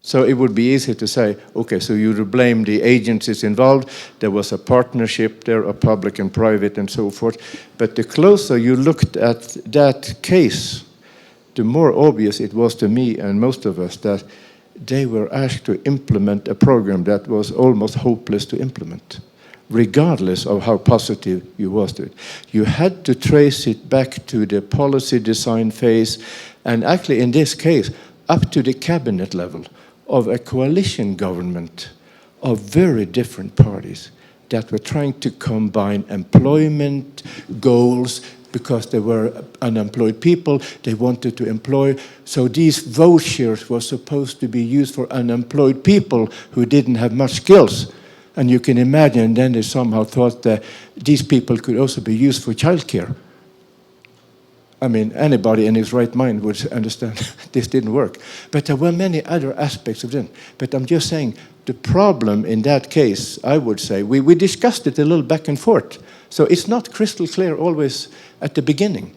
So it would be easy to say, okay, so you would blame the agencies involved. There was a partnership there, a public and private and so forth. But the closer you looked at that case, the more obvious it was to me and most of us that they were asked to implement a program that was almost hopeless to implement, regardless of how positive you was to it. You had to trace it back to the policy design phase, and actually in this case, up to the cabinet level of a coalition government of very different parties that were trying to combine employment goals because there were unemployed people, they wanted to employ. So these vouchers were supposed to be used for unemployed people who didn't have much skills. And you can imagine then they somehow thought that these people could also be used for childcare. I mean, anybody in his right mind would understand this didn't work. But there were many other aspects of it. But I'm just saying, the problem in that case, I would say, we discussed it a little back and forth. So it's not crystal clear always at the beginning.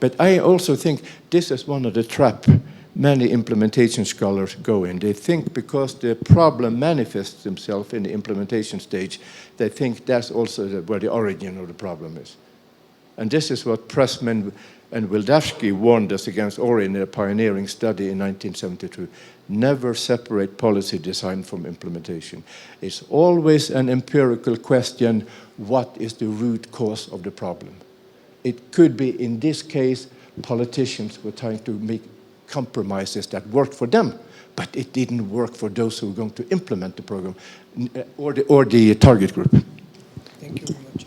But I also think this is one of the traps many implementation scholars go in. They think because the problem manifests themselves in the implementation stage, they think that's also where the origin of the problem is. And this is what Pressman and Wildavsky warned us against, or in a pioneering study in 1972. Never separate policy design from implementation. It's always an empirical question, what is the root cause of the problem? It could be, in this case, politicians were trying to make compromises that worked for them, but it didn't work for those who were going to implement the program or the target group. Thank you very much.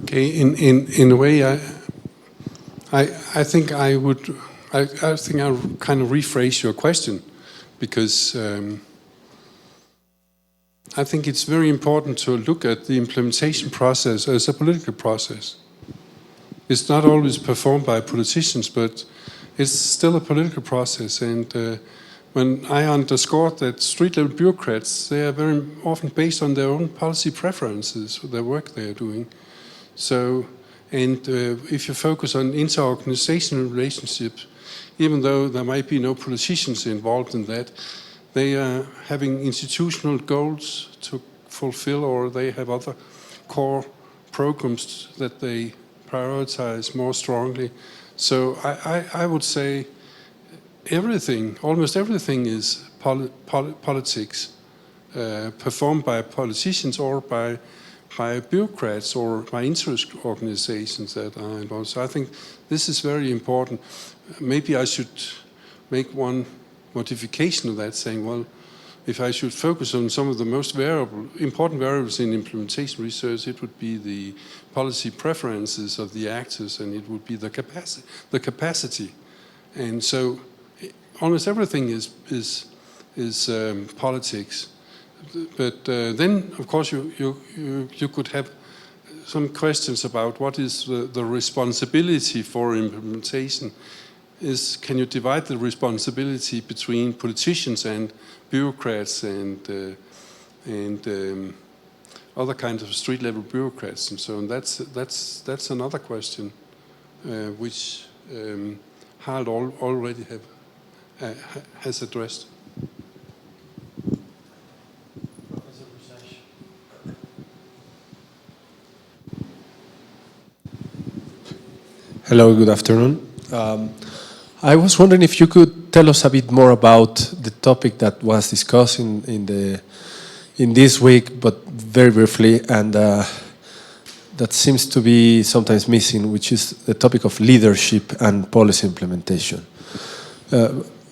Okay, in a way, I think I would kind of rephrase your question, because I think it's very important to look at the implementation process as a political process. It's not always performed by politicians, but it's still a political process. And when I underscored that street-level bureaucrats, they are very often based on their own policy preferences, the work they are doing. So, and if you focus on inter-organizational relationships, even though there might be no politicians involved in that, they are having institutional goals to fulfill, or they have other core programs that they prioritize more strongly. So I would say everything, almost everything is politics, performed by politicians or by bureaucrats or by interest organizations that are involved. So I think this is very important. Maybe I should make one modification of that, saying, well, if I should focus on some of the most important variables in implementation research, it would be the policy preferences of the actors, and it would be the capacity. And so almost everything is politics. But then, of course, you could have some questions about what is the responsibility for implementation. Can you divide the responsibility between politicians and bureaucrats and other kinds of street-level bureaucrats and so on? That's another question, which Harald already has addressed. Hello, good afternoon. I was wondering if you could tell us a bit more about the topic that was discussed in this week, but very briefly, and that seems to be sometimes missing, which is the topic of leadership and policy implementation.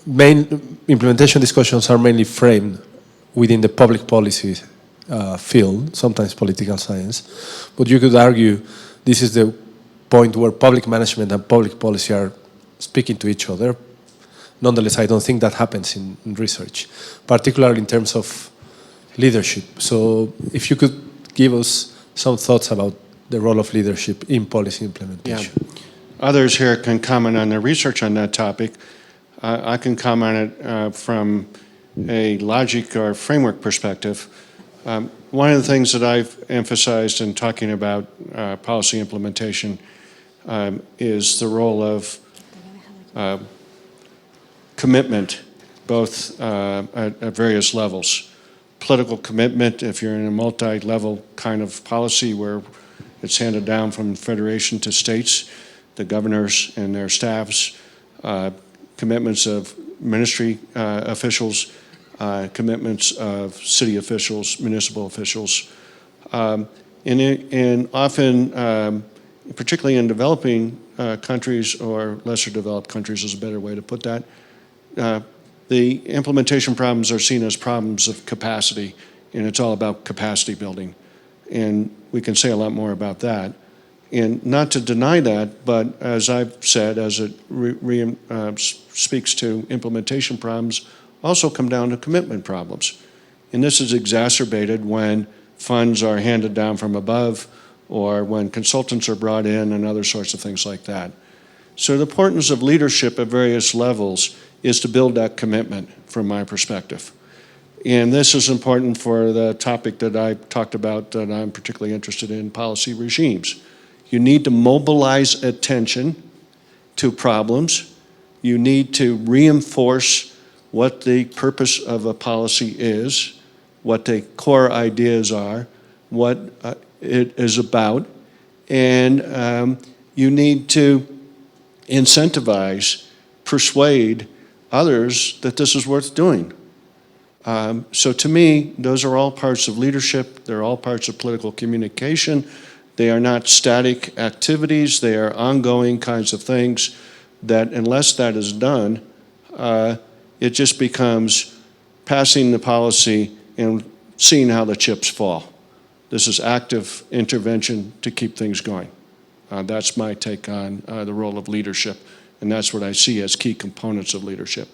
Main implementation discussions are mainly framed within the public policy field, sometimes political science, but you could argue this is the point where public management and public policy are speaking to each other. Nonetheless, I don't think that happens in research, particularly in terms of leadership. So if you could give us some thoughts about the role of leadership in policy implementation. Yeah. Others here can comment on their research on that topic. I can comment it from a logic or framework perspective, one of the things that I've emphasized in talking about policy implementation is the role of commitment, both at various levels. Political commitment, if you're in a multi-level kind of policy where it's handed down from federation to states, the governors and their staffs, commitments of ministry officials, commitments of city officials, municipal officials, and often, particularly in developing countries or lesser developed countries is a better way to put that, the implementation problems are seen as problems of capacity, and it's all about capacity building. And we can say a lot more about that. And not to deny that, but as I've said, as it speaks to implementation problems, also come down to commitment problems. And this is exacerbated when funds are handed down from above or when consultants are brought in and other sorts of things like that. So the importance of leadership at various levels is to build that commitment from my perspective. And this is important for the topic that I talked about that I'm particularly interested in, policy regimes. You need to mobilize attention to problems. You need to reinforce what the purpose of a policy is, what the core ideas are, what it is about, and you need to incentivize, persuade others that this is worth doing. So to me, those are all parts of leadership. They're all parts of political communication. They are not static activities. They are ongoing kinds of things that unless that is done, it just becomes passing the policy and seeing how the chips fall. This is active intervention to keep things going. That's my take on the role of leadership, and that's what I see as key components of leadership.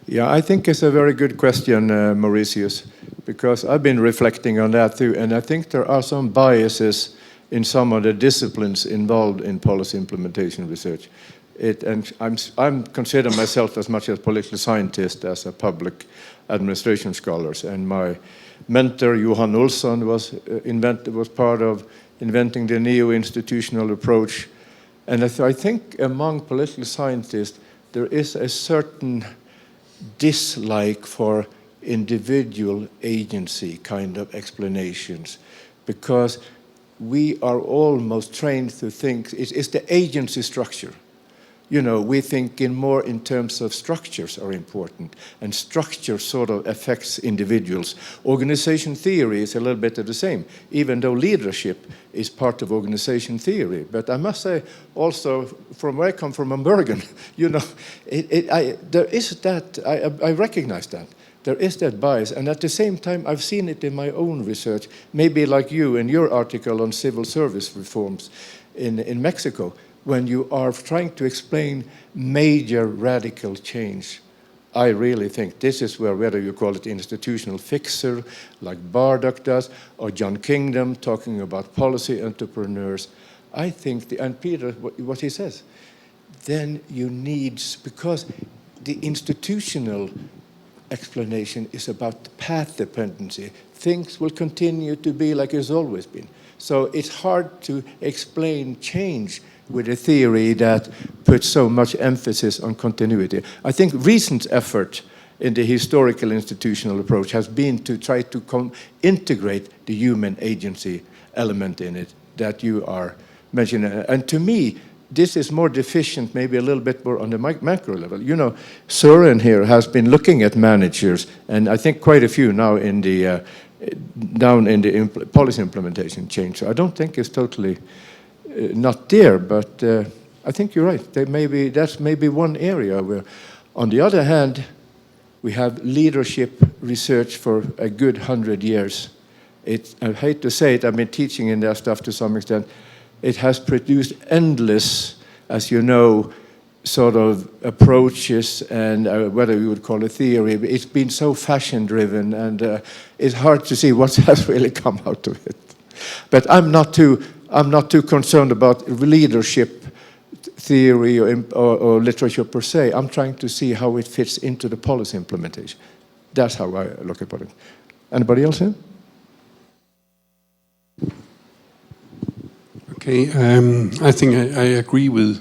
Yeah, I think it's a very good question, Mauritius, because I've been reflecting on that too, and I think there are some biases in some of the disciplines involved in policy implementation research. And I'm consider myself as much a political scientist as a public administration scholar, and my mentor Johan Olsson was part of inventing the neo-institutional approach. And I think among political scientists there is a certain dislike for individual agency kind of explanations, because we are almost trained to think it's the agency structure. You know, we think more in terms of structures are important, and structure sort of affects individuals. Organization theory is a little bit of the same, even though leadership is part of organization theory. But I must say also, from where I come from, Bergen, you know, there is that, I recognize that. There is that bias, and at the same time, I've seen it in my own research, maybe like you in your article on civil service reforms in Mexico, when you are trying to explain major radical change. I really think this is where, whether you call it institutional fixer, like Bardock does, or John Kingdom talking about policy entrepreneurs, I think, and Peter, what he says, then you need, because the institutional explanation is about the path dependency. Things will continue to be like it's always been. So it's hard to explain change with a theory that puts so much emphasis on continuity. I think recent effort in the historical institutional approach has been to try to integrate the human agency element in it that you are mentioning. And to me, this is more deficient, maybe a little bit more on the macro level. You know, Søren here has been looking at managers, and I think quite a few now in the down in the policy implementation change. So I don't think it's totally not there, but I think you're right. That's maybe one area where, on the other hand, we have leadership research for a good 100 years. I hate to say it, I've been teaching in that stuff to some extent. It has produced endless, as you know, sort of approaches, and whether you would call it theory, but it's been so fashion-driven, and it's hard to see what has really come out of it. But I'm not too concerned about leadership theory or literature per se. I'm trying to see how it fits into the policy implementation. That's how I look at it. Anybody else here? Okay, I think I agree with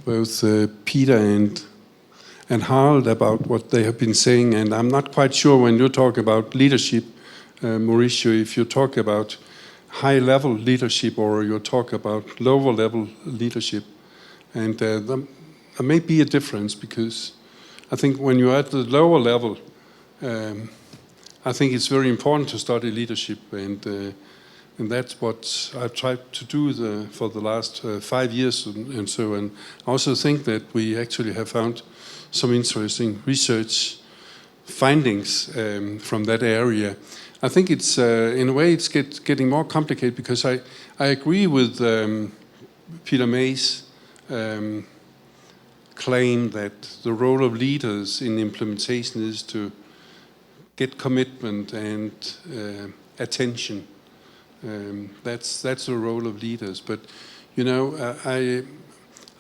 both Peter and Harald about what they have been saying, and I'm not quite sure when you talk about leadership, Mauricio, if you talk about high-level leadership or you talk about lower-level leadership, and there may be a difference, because I think when you're at the lower level, I think it's very important to study leadership, and that's what I've tried to do for the last 5 years and so on. I also think that we actually have found some interesting research findings from that area. I think it's, in a way, it's getting more complicated, because I agree with Peter May's claim that the role of leaders in implementation is to get commitment and attention. That's the role of leaders. But you know,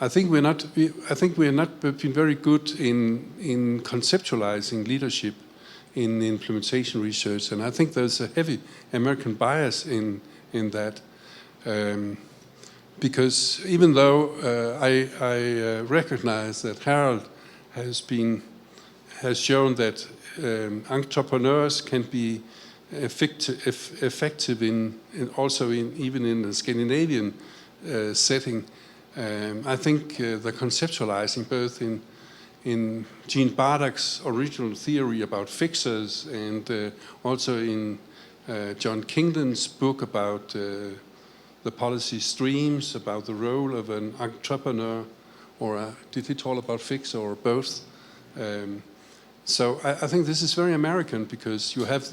I think we're not been very good in conceptualizing leadership in implementation research, and I think there's a heavy American bias in that, because even though I recognize that Harald has shown that entrepreneurs can be effective even in a Scandinavian setting. I think the conceptualizing both in Jean Bardach's original theory about fixers and also in John Kingdon's book about the policy streams, about the role of an entrepreneur, or did he talk about fixer or both? So I think this is very American, because you have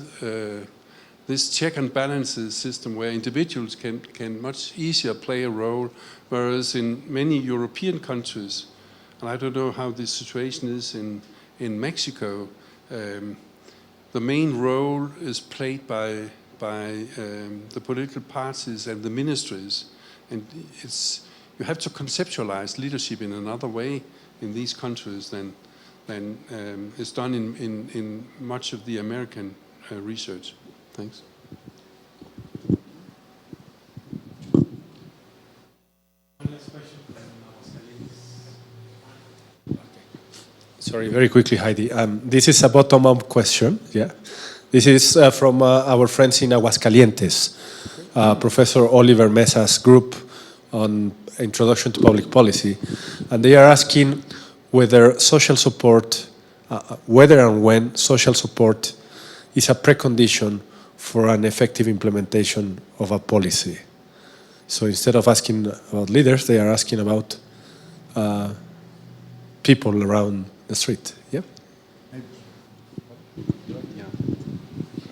this check and balances system where individuals can much easier play a role, whereas in many European countries, and I don't know how this situation is in Mexico, the main role is played by the political parties and the ministries, and you have to conceptualize leadership in another way in these countries than is done in much of the American research. Thanks. Sorry, very quickly, Heidi. This is a bottom-up question. Yeah, this is from our friends in Aguascalientes, Professor Oliver Mesa's group on Introduction to Public Policy, and they are asking whether social support, whether and when social support is a precondition for an effective implementation of a policy. So instead of asking about leaders, they are asking about people around the street. Yeah.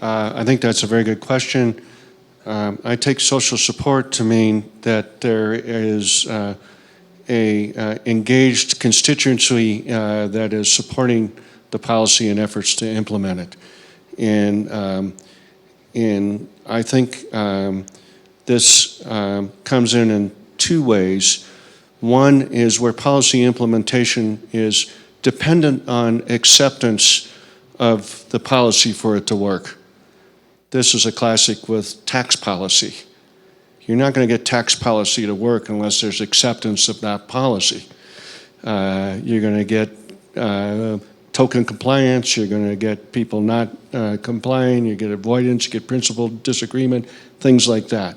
I think that's a very good question. I take social support to mean that there is a engaged constituency that is supporting the policy and efforts to implement it. And I think this comes in two ways. One is where policy implementation is dependent on acceptance of the policy for it to work. This is a classic with tax policy. You're not going to get tax policy to work unless there's acceptance of that policy. You're going to get token compliance, you're going to get people not complying, you get avoidance, you get principal disagreement, things like that.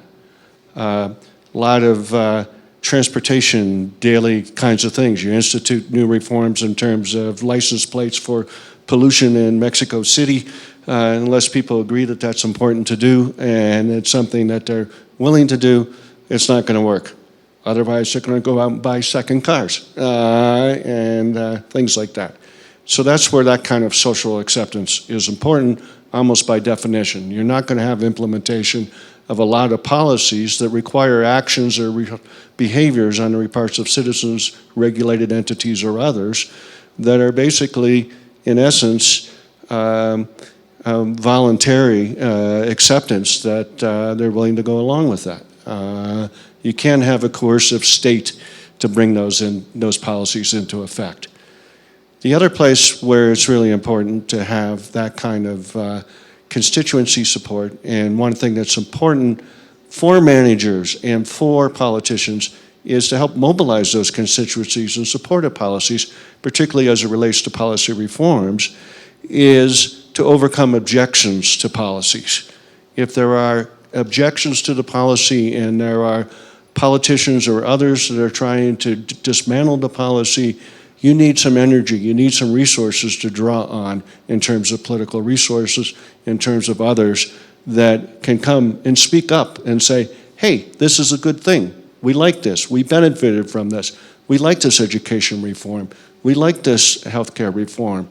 A lot of transportation, daily kinds of things. You institute new reforms in terms of license plates for pollution in Mexico City, unless people agree that that's important to do and it's something that they're willing to do, it's not going to work. Otherwise, they're going to go out and buy second cars and things like that. So that's where that kind of social acceptance is important, almost by definition. You're not going to have implementation of a lot of policies that require actions or behaviors on the parts of citizens, regulated entities, or others that are basically, in essence, voluntary acceptance that they're willing to go along with that. You can't have a coercive state to bring those policies into effect. The other place where it's really important to have that kind of constituency support, and one thing that's important for managers and for politicians, is to help mobilize those constituencies in support of policies, particularly as it relates to policy reforms, is to overcome objections to policies. If there are objections to the policy and there are politicians or others that are trying to dismantle the policy, you need some energy, you need some resources to draw on in terms of political resources, in terms of others that can come and speak up and say, hey, this is a good thing. We like this. We benefited from this. We like this education reform. We like this healthcare reform.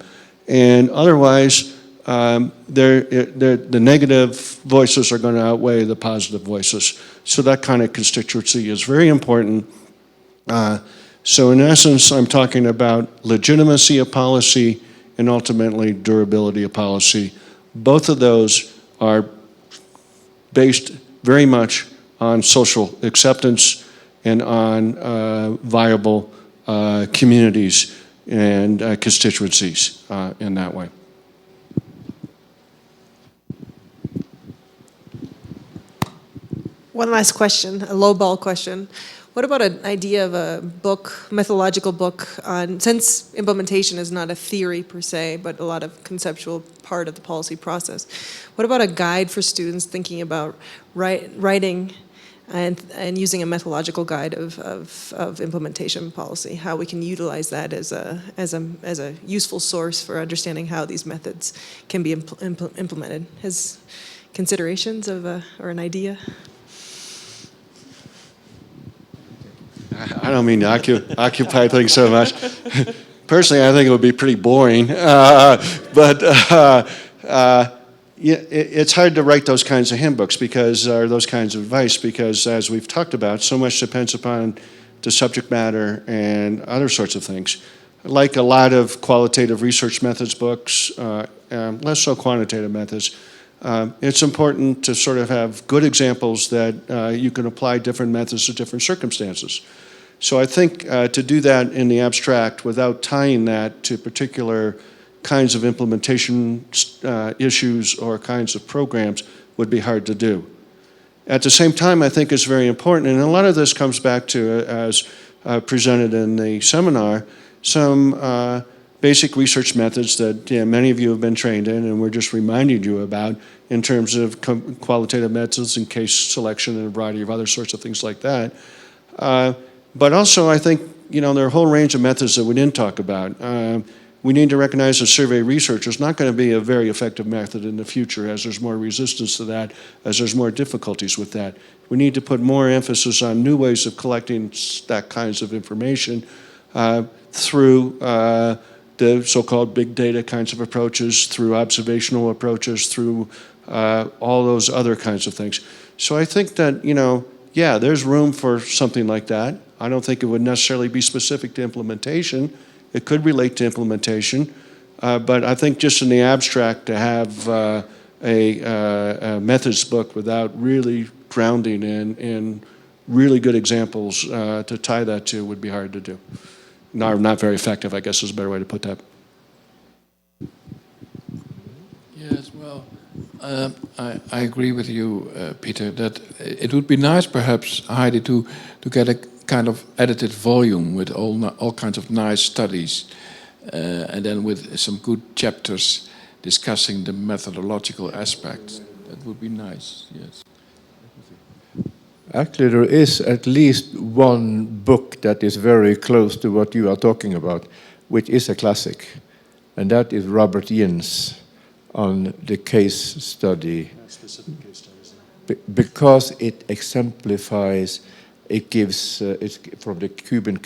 And otherwise, the negative voices are going to outweigh the positive voices. So that kind of constituency is very important. So in essence, I'm talking about legitimacy of policy and ultimately durability of policy. Both of those are based very much on social acceptance and on viable communities and constituencies in that way. One last question, a lowball question. What about an idea of a book, methodological book on, since implementation is not a theory per se, but a lot of conceptual part of the policy process, what about a guide for students thinking about writing and using a methodological guide of implementation policy, how we can utilize that as a useful source for understanding how these methods can be implemented? Has considerations of or an idea? I don't mean to occupy things so much. Personally, I think it would be pretty boring. It's hard to write those kinds of handbooks or those kinds of advice because, as we've talked about, so much depends upon the subject matter and other sorts of things. Like a lot of qualitative research methods books, less so quantitative methods, it's important to sort of have good examples that you can apply different methods to different circumstances. So I think to do that in the abstract without tying that to particular kinds of implementation issues or kinds of programs would be hard to do. At the same time, I think it's very important, and a lot of this comes back to, as presented in the seminar, some basic research methods that many of you have been trained in, and we're just reminding you about in terms of qualitative methods and case selection and a variety of other sorts of things like that. But also, I think, there are a whole range of methods that we didn't talk about. We need to recognize that survey research is not going to be a very effective method in the future as there's more resistance to that, as there's more difficulties with that. We need to put more emphasis on new ways of collecting that kinds of information through the so-called big data kinds of approaches, through observational approaches, through all those other kinds of things. So I think that, there's room for something like that. I don't think it would necessarily be specific to implementation. It could relate to implementation, but I think just in the abstract to have a methods book without really grounding in really good examples to tie that to would be hard to do. Not very effective, I guess is a better way to put that. Yes, well, I agree with you, Peter, that it would be nice perhaps, Heidi, to get a kind of edited volume with all kinds of nice studies and then with some good chapters discussing the methodological aspects. That would be nice, yes. Actually, there is at least one book that is very close to what you are talking about, which is a classic, and that is Robert Yin's on the case study. Specific case studies. Because it exemplifies, it gives, it's from the Cuban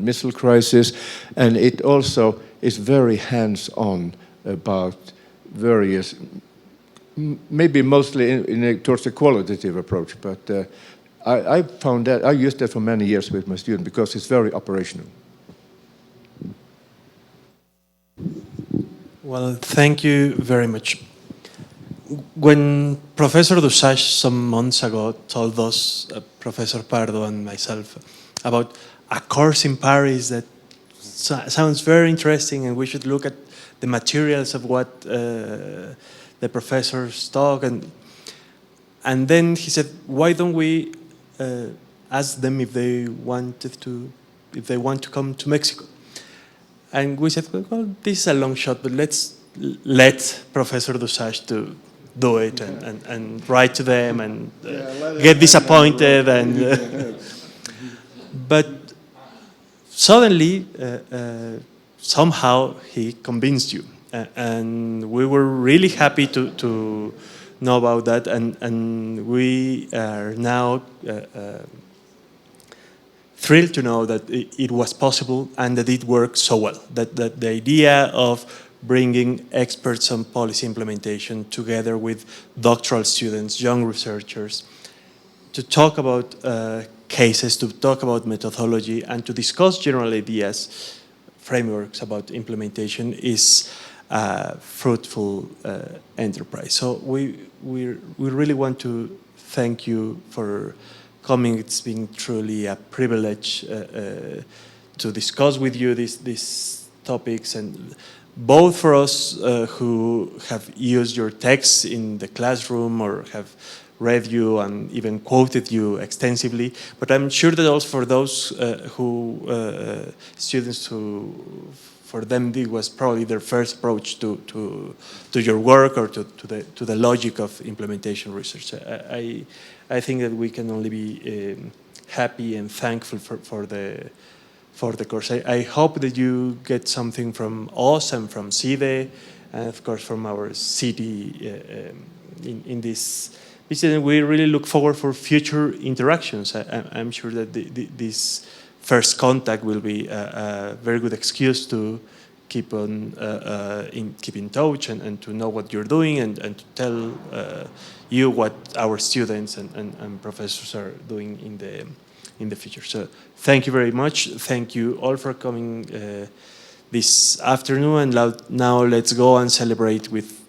Missile Crisis, and it also is very hands-on about various, maybe mostly towards a qualitative approach, but I found that, I used that for many years with my students because it's very operational. Well, thank you very much. When Professor Dussac some months ago told us, Professor Pardo and myself, about a course in Paris that sounds very interesting, and we should look at the materials of what the professors talk. And then he said, why don't we ask them if they want to come to Mexico? And we said, well, this is a long shot, but let's let Professor Dusage to do it and write to them and get disappointed. But suddenly, somehow he convinced you. And we were really happy to know about that. And we are now thrilled to know that it was possible and that it worked so well. That the idea of bringing experts on policy implementation together with doctoral students, young researchers, to talk about cases, to talk about methodology, and to discuss general ideas, frameworks about implementation is a fruitful enterprise. So we really want to thank you for coming. It's been truly a privilege to discuss with you these topics, and both for us who have used your texts in the classroom or have read you and even quoted you extensively, but I'm sure that also for those students who, for them, it was probably their first approach to your work or to the logic of implementation research. I think that we can only be happy and thankful for the course. I hope that you get something from us and from CIDE, and of course from our city in this visit. We really look forward for future interactions. I'm sure that this first contact will be a very good excuse to keep on keep in touch and to know what you're doing and to tell you what our students and professors are doing in the future. So thank you very much. Thank you all for coming this afternoon. And now let's go and celebrate with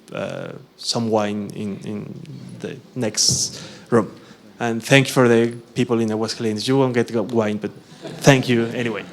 some wine in the next room. And thank you for the people in Aguascalientes. You won't get wine, but thank you anyway.